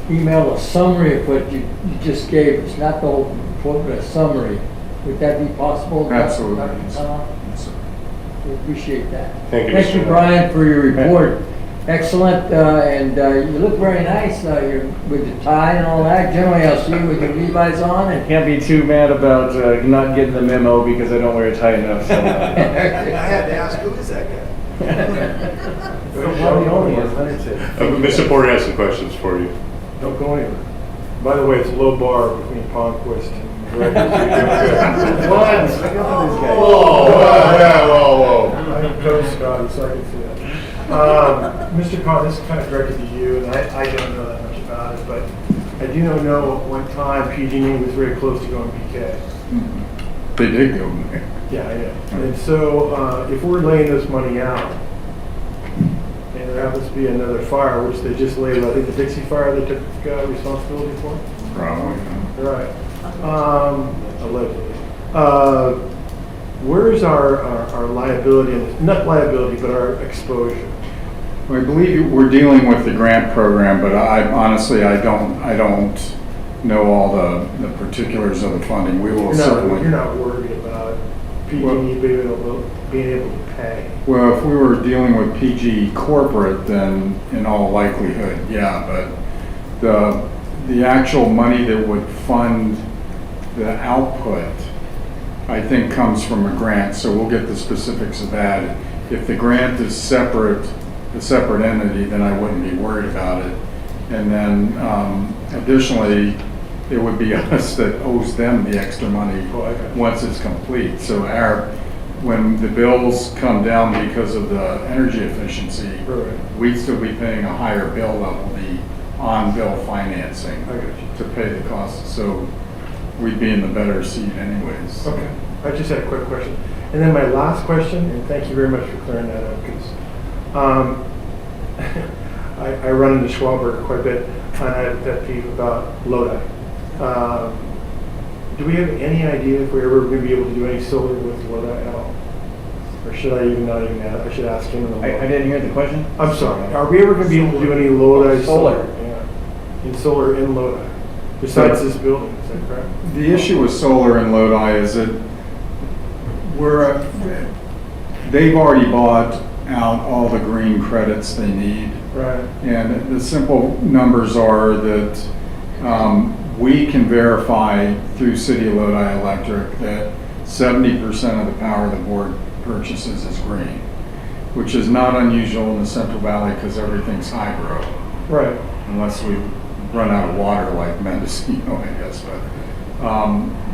email a summary of what you just gave us, not the whole report, but a summary. Would that be possible? Absolutely. Dr. Khan? We appreciate that. Thank you, Thank Mr. you, Brian, for your report. Excellent, and you look very nice. You're with the tie and all that. Generally, I'll see you with your Levi's on. And Can't be too mad about not getting the memo because I don't wear a tie enough. So, I had to ask, who is that guy? Mr. Porter has some questions for you. Don't go anywhere. By the way, it's a low bar between Palmquist and Greg. What? Whoa. I'm Coach Scotty, so I can see that. Mr. Khan, this is kind of directed to you, and I don't know that much about it, but I do know at one time PG&E was very close to going PK. They did go. Yeah, I know. And so if we're laying this money out, and there happens to be another fire, which they just laid, I think the Dixie fire they took responsibility for? Probably. Right. Allegedly. Where is our liability, not liability, but our exposure? I believe we're dealing with the grant program, but I honestly don't know all the particulars of the funding. We will certainly. You're not worried about PG&E being able to pay? Well, if we were dealing with PG corporate, then in all likelihood, yeah, but the actual money that would fund the output, I think, comes from a grant, so we'll get the specifics of that. If the grant is a separate entity, then I wouldn't be worried about it. And then additionally, it would be us that owes them the extra money once it's complete. So when the bills come down because of the energy efficiency, we'd still be paying a higher bill level, the on-bill financing to pay the costs. So we'd be in the better seat anyways. Okay. I just had a quick question. And then my last question, and thank you very much for clearing that up, because I run into Schwalberg quite a bit, and I have a pet peeve about Lodi. Do we have any idea if we're ever going to be able to do any solar with Lodi at all? Or should I not even ask? I should ask him in the morning. I didn't hear the question. I'm sorry. Are we ever going to be able to do any Lodi Solar. solar in Lodi? Besides this building, is that correct? The issue with solar in Lodi is that they've already bought out all the green credits they need. Right. And the simple numbers are that we can verify through City of Lodi Electric that 70% of the power the board purchases is green, which is not unusual in the Central Valley because everything's hydro. Right. Unless we run out of water like Mendocino, I guess.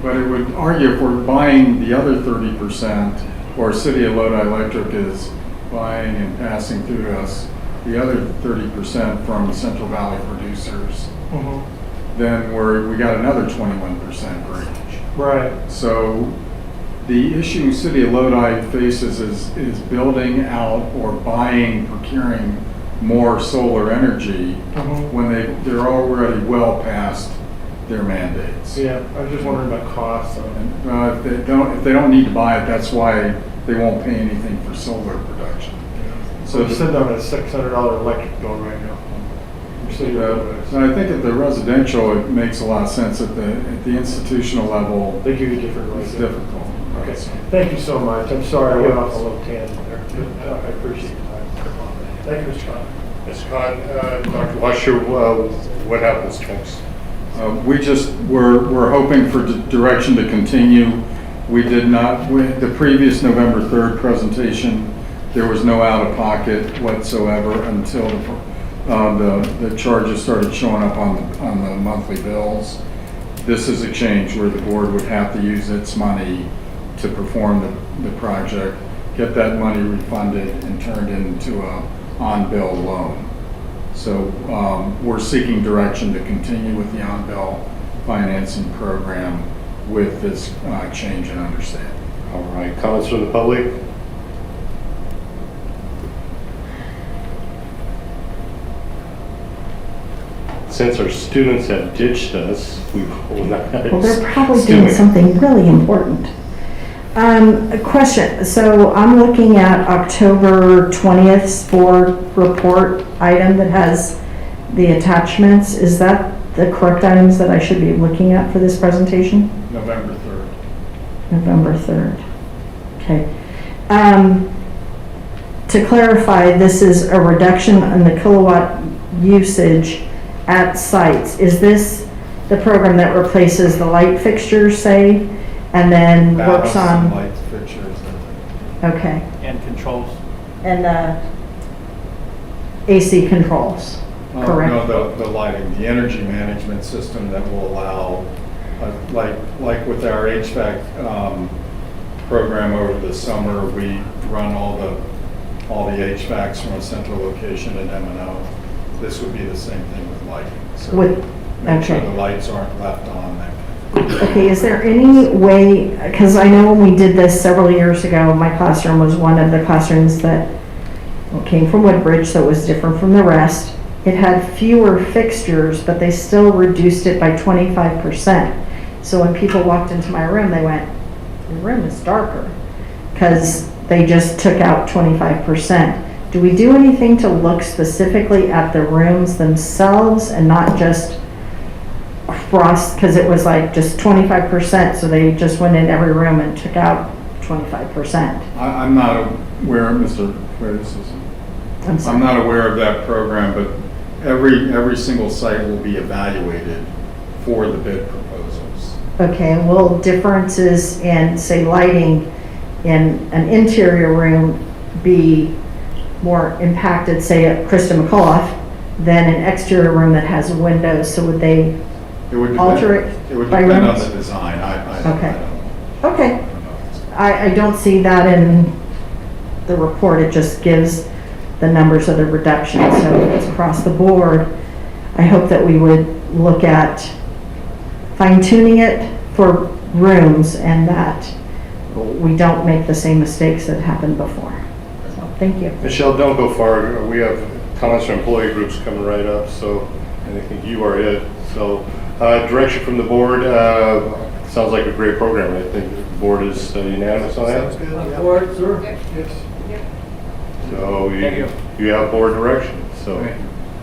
But it would argue if we're buying the other 30%, or City of Lodi Electric is buying and passing through to us the other 30% from the Central Valley producers, then we got another 21% greenage. Right. So the issue City of Lodi faces is building out or procuring more solar energy when they're already well past their mandates. Yeah, I was just wondering about costs. If they don't need to buy it, that's why they won't pay anything for solar production. So we're sitting on a $600 electric bill right now. And I think at the residential, it makes a lot of sense. At the institutional level, they give you different rates. It's difficult. Okay. Thank you so much. I'm sorry I went off a little tangent there. I appreciate your time. Thank you, Mr. Khan. Mr. Khan, Dr. Washer, what happens next? We're hoping for direction to continue. We did not, the previous November 3rd presentation, there was no out-of-pocket whatsoever until the charges started showing up on the monthly bills. This is a change where the board would have to use its money to perform the project, get that money refunded and turned into a on-bill loan. So we're seeking direction to continue with the on-bill financing program with this change in understanding. All right, comments from the public? Since our students have ditched us, we will not. Well, they're probably doing something really important. A question. So I'm looking at October 20th's board report item that has the attachments, is that the correct items that I should be looking at for this presentation? November 3rd. November 3rd. Okay. To clarify, this is a reduction in the kilowatt usage at sites. Is this the program that replaces the light fixtures, say, and then works on? Light fixtures. Okay. And controls. And AC controls, correct? No, the lighting, the energy management system that will allow, like with our HVAC program over the summer, we run all the HVACs from a central location in M&O. This would be the same thing with lighting. So make sure the lights aren't left on there. Okay, is there any way, because I know when we did this several years ago, my classroom was one of the classrooms that came from Woodbridge, so it was different from the rest. It had fewer fixtures, but they still reduced it by 25%. So when people walked into my room, they went, "Your room is darker," because they just took out 25%. Do we do anything to look specifically at the rooms themselves and not just across, because it was like just 25%, so they just went in every room and took out 25%. I'm not aware, Mr. Curtis, I'm not aware of that program, but every single site will be evaluated for the bid proposals. Okay, and will differences in, say, lighting in an interior room be more impacted, say, at Krista McCullough than an exterior room that has windows? So would they alter it? It would by depend on rooms? the design. Okay. I don't see that in the report. It just gives the numbers of the reduction, so it's across the board. I hope that we would look at fine-tuning it for rooms and that we don't make the same mistakes that happened before. So, thank you. Michelle, don't go far. We have comments from employee groups coming right up, so, and I think you are it. So, direction from the board, sounds like a great program. I think the board is unanimous on that. Sounds good. Board, sir? Yes. So you have board direction. So,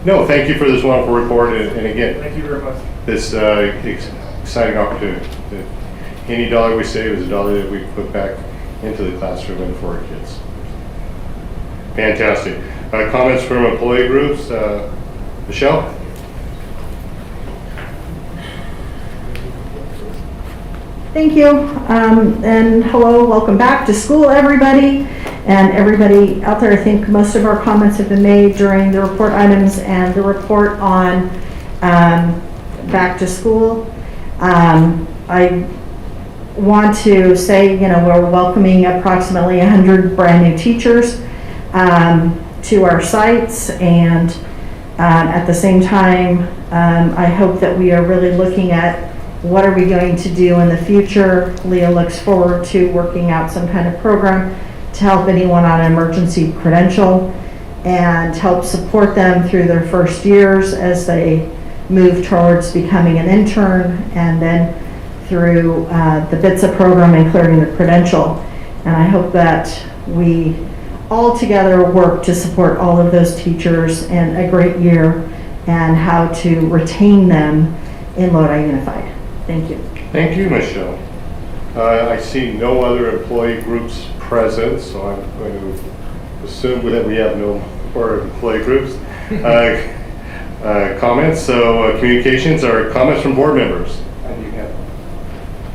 no, thank you for this wonderful report, and again, Thank you very much. this exciting opportunity. Any dollar we save is a dollar that we put back into the classroom and for our kids. Fantastic. Comments from employee groups? Michelle? Thank you, and hello, welcome back to school, everybody, and everybody out there. I think most of our comments have been made during the report items and the report on back to school. I want to say, we're welcoming approximately 100 brand new teachers to our sites, and at the same time, I hope that we are really looking at what are we going to do in the future. Leah looks forward to working out some kind of program to help anyone on an emergency credential and help support them through their first years as they move towards becoming an intern, and then through the BITSA program and clearing the credential. And I hope that we all together work to support all of those teachers in a great year and how to retain them in Lodi Unified. Thank you. Thank you, Michelle. I see no other employee groups present, so I'm going to assume that we have no more employee groups. Comments, so communications or comments from board members? I do have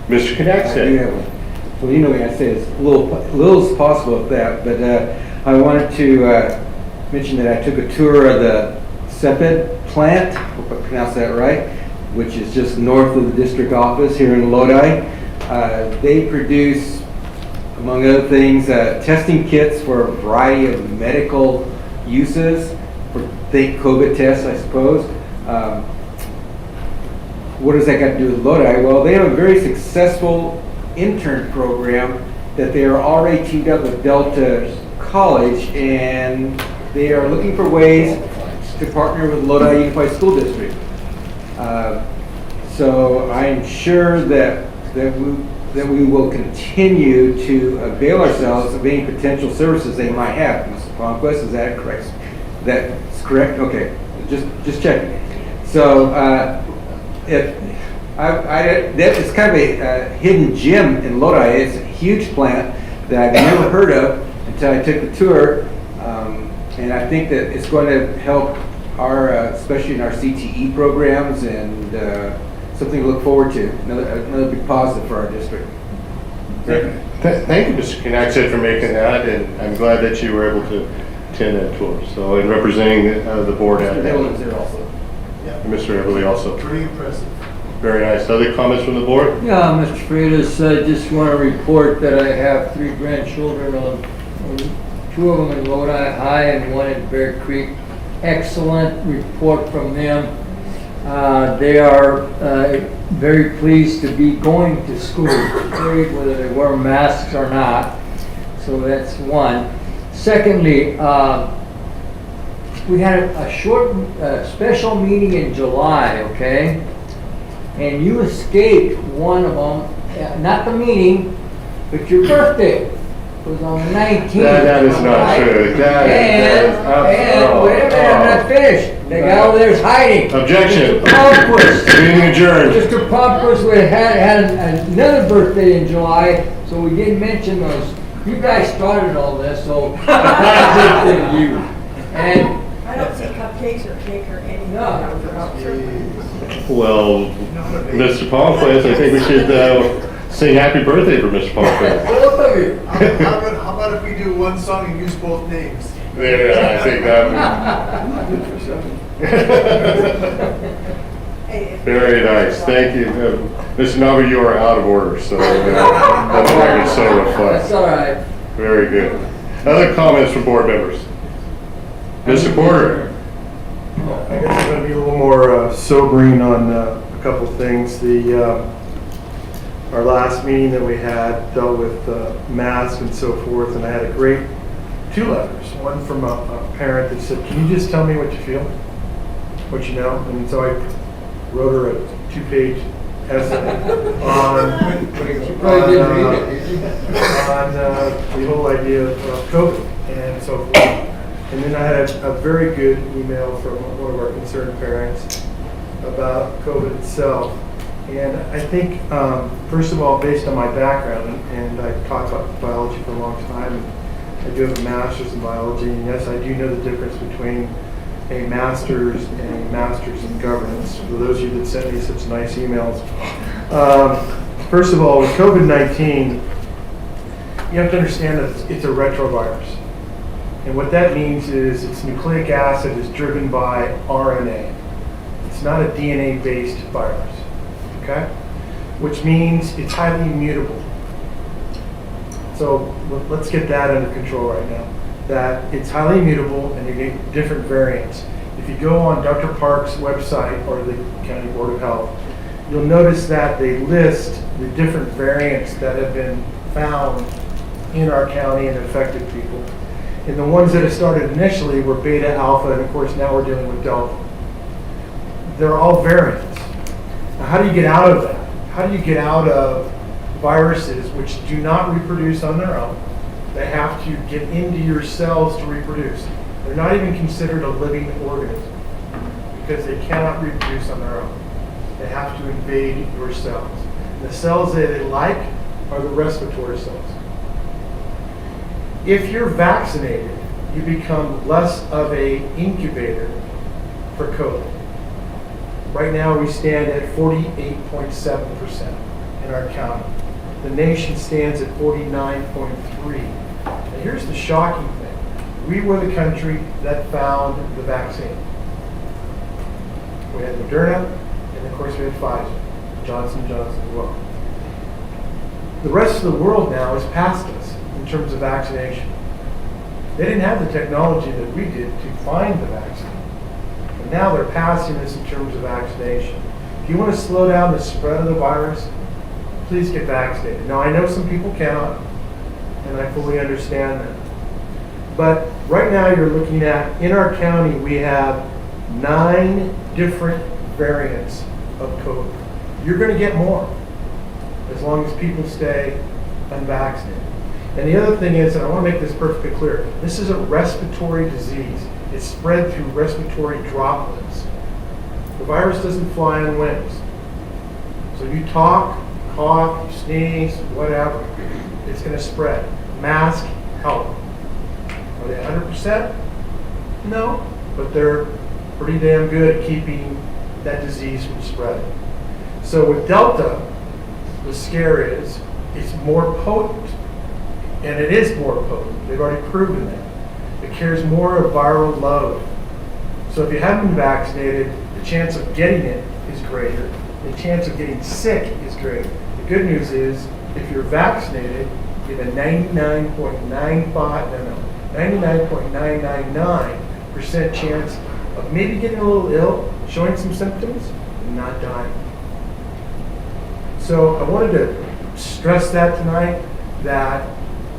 Mr. Connect. I do have one. Well, I say it's little as possible with that, but I wanted to mention that I took a tour of the Ceped plant, hope I pronounced that right, which is just north of the district office here in Lodi. They produce, among other things, testing kits for a variety of medical uses, for COVID tests, I suppose. What does that got to do with Lodi? Well, they have a very successful intern program that they are already teamed up with Delta College, and they are looking for ways to partner with Lodi Unified School District. So I'm sure that we will continue to avail ourselves of any potential services they might have. Mr. Palmquist, is that correct? That's correct? Okay. Just checking. So, that is kind of a hidden gem in Lodi. It's a huge plant that I've never heard of until I took the tour. And I think that it's going to help our, especially in our CTE programs, and something to look forward to. Another big positive for our district. Thank you, Mr. Knaxet, for making that, and I'm glad that you were able to attend that tour. So, in representing the board at Mr. that. Dillon's there also. Yeah. Mr. Everly also. Pretty impressive. Very nice. Other comments from the board? Yeah, Mr. Freitas, I just want to report that I have 3 grandchildren, 2 of them in Lodi High and 1 in Bear Creek. Excellent report from them. They are very pleased to be going to school, period, whether they wear masks or not. So that's one. Secondly, we had a short special meeting in July, okay? And you escaped one of them, not the meeting, but your birthday was on the 19th. That is not true. And wait a minute, I'm not finished. The guy over there's hiding. Objection. Mr. Palmquist. Meeting adjourned. Mr. Palmquist had another birthday in July, so we didn't mention those. You guys started all this, so that's it to you. And I don't see cupcakes or cake or anything. Well, Mr. Palmquist, I think we should sing happy birthday for Mr. Palmquist. Both of you. How about if we do one song and use both names? There, I think that very nice. Thank you. Mr. Navi, you are out of order, so that record so reflects. That's all right. Very good. Other comments from board members? Mr. Porter? I guess I'm going to be a little more sobering on a couple of things. Our last meeting that we had dealt with masks and so forth, and I had a great 2 letters. One from a parent that said, "Can you just tell me what you feel, what you know?" And so I wrote her a 2-page essay on the whole idea of COVID and so forth. And then I had a very good email from one of our concerned parents about COVID itself. And I think, first of all, based on my background, and I've taught about biology for a long time, and I do have a master's in biology, and yes, I do know the difference between a master's and a master's in governance. For those of you that sent me such nice emails. First of all, with COVID-19, you have to understand that it's a retrovirus. And what that means is its nucleic acid is driven by RNA. It's not a DNA-based virus, okay? Which means it's highly mutable. So let's get that under control right now. That it's highly mutable and you get different variants. If you go on Dr. Park's website or the County Board of Health, you'll notice that they list the different variants that have been found in our county and affected people. And the ones that have started initially were beta, alpha, and of course now we're dealing with delta. They're all variants. Now how do you get out of that? How do you get out of viruses which do not reproduce on their own? They have to get into your cells to reproduce. They're not even considered a living organism because they cannot reproduce on their own. They have to invade your cells. And the cells that they like are the respiratory cells. If you're vaccinated, you become less of an incubator for COVID. Right now we stand at 48.7% in our county. The nation stands at 49.3%. And here's the shocking thing. We were the country that found the vaccine. We had Moderna, and of course we had Pfizer, Johnson & Johnson as well. The rest of the world now is past us in terms of vaccination. They didn't have the technology that we did to find the vaccine. But now they're passing us in terms of vaccination. If you want to slow down the spread of the virus, please get vaccinated. Now I know some people cannot, and I fully understand that. But right now you're looking at, in our county, we have 9 different variants of COVID. You're going to get more as long as people stay unvaccinated. And the other thing is, and I want to make this perfectly clear, this is a respiratory disease. It's spread through respiratory droplets. The virus doesn't fly on wings. So you talk, cough, you sneeze, whatever, it's going to spread. Mask help. Are they 100%? No, but they're pretty damn good at keeping that disease from spreading. So with Delta, the scare is it's more potent, and it is more potent. They've already proven that. It carries more of viral load. So if you haven't been vaccinated, the chance of getting it is greater. The chance of getting sick is greater. The good news is, if you're vaccinated, you have a 99.999% chance of maybe getting a little ill, showing some symptoms, and not dying. So I wanted to stress that tonight, that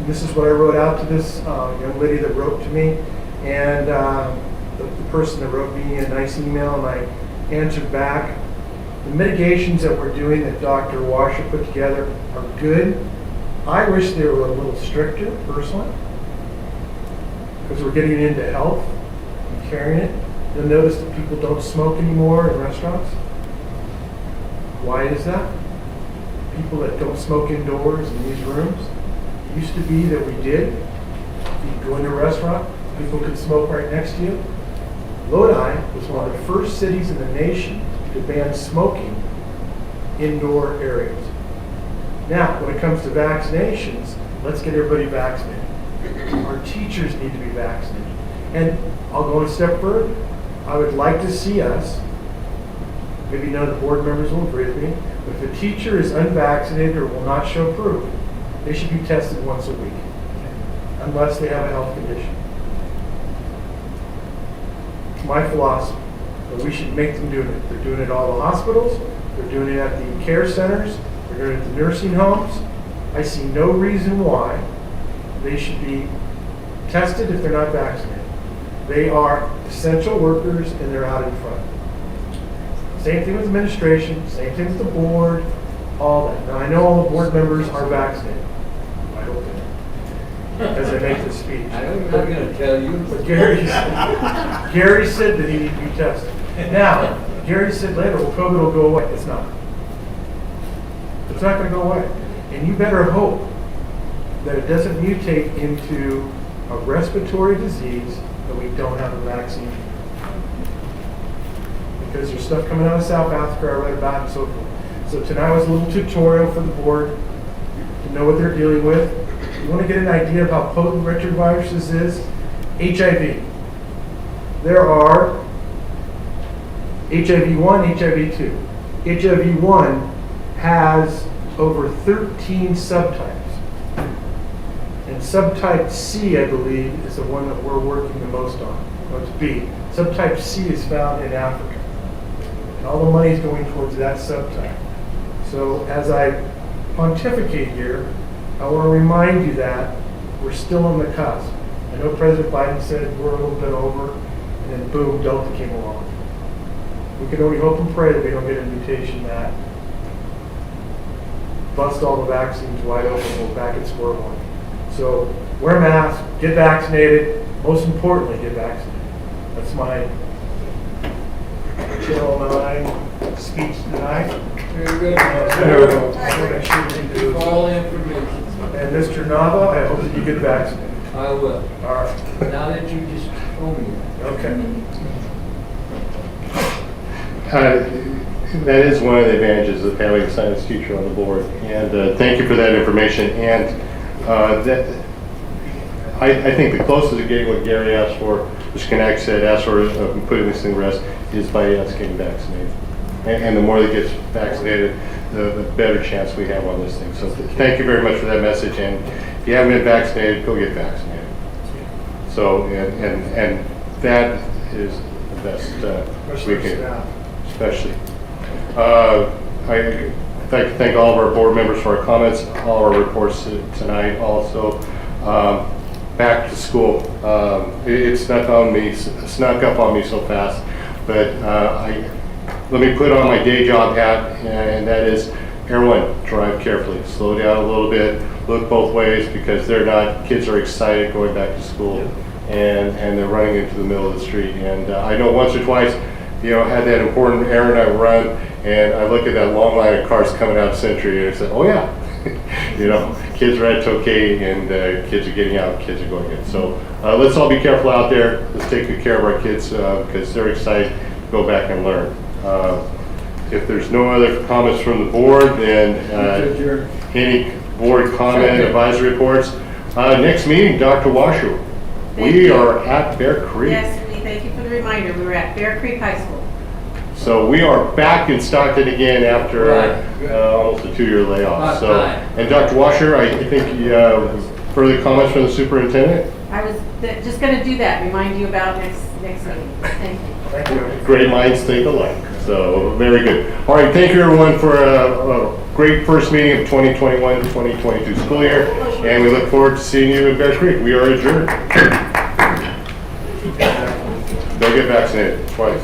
this is what I wrote out to this young lady that wrote to me, and the person that wrote me a nice email, and I answered back. The mitigations that we're doing that Dr. Washer put together are good. I wish they were a little stricter, personally, because we're getting into health and carrying it. You'll notice that people don't smoke anymore in restaurants. Why is that? People that don't smoke indoors in these rooms. It used to be that we did. You'd go into a restaurant, people could smoke right next to you. Lodi was one of the first cities in the nation to ban smoking indoor areas. Now, when it comes to vaccinations, let's get everybody vaccinated. Our teachers need to be vaccinated. And I'll go a step further. I would like to see us, maybe none of the board members will agree with me, but if a teacher is unvaccinated or will not show proof, they should be tested once a week, unless they have a health condition. It's my philosophy, but we should make them do it. They're doing it at all the hospitals, they're doing it at the care centers, they're doing it at the nursing homes. I see no reason why they should be tested if they're not vaccinated. They are essential workers and they're out in front. Same thing with administration, same thing with the board, all that. Now I know all the board members are vaccinated. I hope they are, as I make this speech. I don't know, I'm going to tell you. But Gary said that he needed to be tested. Now, Gary said later, well, COVID will go away. It's not. It's not going to go away. And you better hope that it doesn't mutate into a respiratory disease that we don't have a vaccine for. Because there's stuff coming out of South Africa, I read about, and so forth. So tonight was a little tutorial for the board to know what they're dealing with. You want to get an idea of how potent retroviruses is? HIV. There are HIV-1, HIV-2. HIV-1 has over 13 subtypes. And subtype C, I believe, is the one that we're working the most on. Oh, it's B. Subtype C is found in Africa. And all the money is going towards that subtype. So as I pontificate here, I want to remind you that we're still on the cusp. I know President Biden said we're a little bit over, and then boom, Delta came along. We can only hope and pray that we don't get a mutation that bust all the vaccines wide open and we're back at square one. So wear a mask, get vaccinated, most importantly, get vaccinated. That's my Channel 9 speech tonight. Very good. All the information. And Mr. Nava, I hope that you get vaccinated. I will. All right. Now that you just told me that. Okay. That is one of the advantages of having a science teacher on the board. And thank you for that information. And I think the closest to getting what Gary asked for, Mr. Connect said, asked for putting this thing to rest, is by us getting vaccinated. And the more that gets vaccinated, the better chance we have on this thing. So thank you very much for that message. And if you haven't been vaccinated, go get vaccinated. So, and that is the best we can, especially. I'd like to thank all of our board members for our comments, all of our reports tonight. Also, back to school. It snuck up on me so fast, but let me put on my day job hat, and that is, everyone drive carefully, slow down a little bit, look both ways, because kids are excited going back to school. and they're running into the middle of the street. And I know once or twice, you know, had that important errand I run, and I look at that long line of cars coming out of Century, and I said, oh yeah, you know, kids are at Tokay, and kids are getting out, kids are going in. So let's all be careful out there. Let's take good care of our kids because they're excited to go back and learn. If there's no other comments from the board, then any board comment, advisory reports. Next meeting, Dr. Washer. We are at Bear Creek. Yes, thank you for the reminder. We were at Bear Creek High School. So we are back in Stockton again after almost a 2-year layoff. So, and Dr. Washer, I think you further comments from the superintendent? I was just going to do that, remind you about next meeting. Thank you. Thank you. Great minds think alike. So very good. All right, thank you everyone for a great first meeting of 2021-2022 school year, and we look forward to seeing you at Bear Creek. We are adjourned. Go get vaccinated twice.